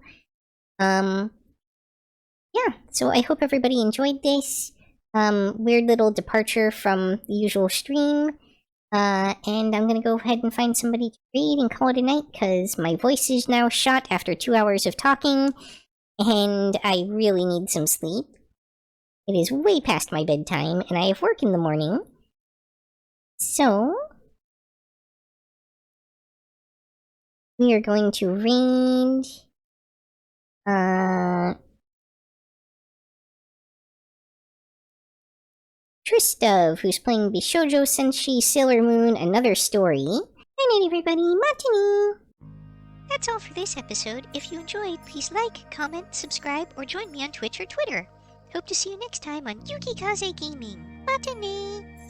Yeah, so I hope everybody enjoyed this. Weird little departure from the usual stream. And I'm gonna go ahead and find somebody to read and call it a night, because my voice is now shot after 2 hours of talking, and I really need some sleep. It is way past my bedtime, and I have work in the morning. So, we are going to read, Tristov, who's playing Bishoujo Senshi Sailor Moon, Another Story. Good night, everybody. Matane! That's all for this episode. If you enjoyed, please like, comment, subscribe, or join me on Twitch or Twitter. Hope to see you next time on Yukikaze Gaming. Matane!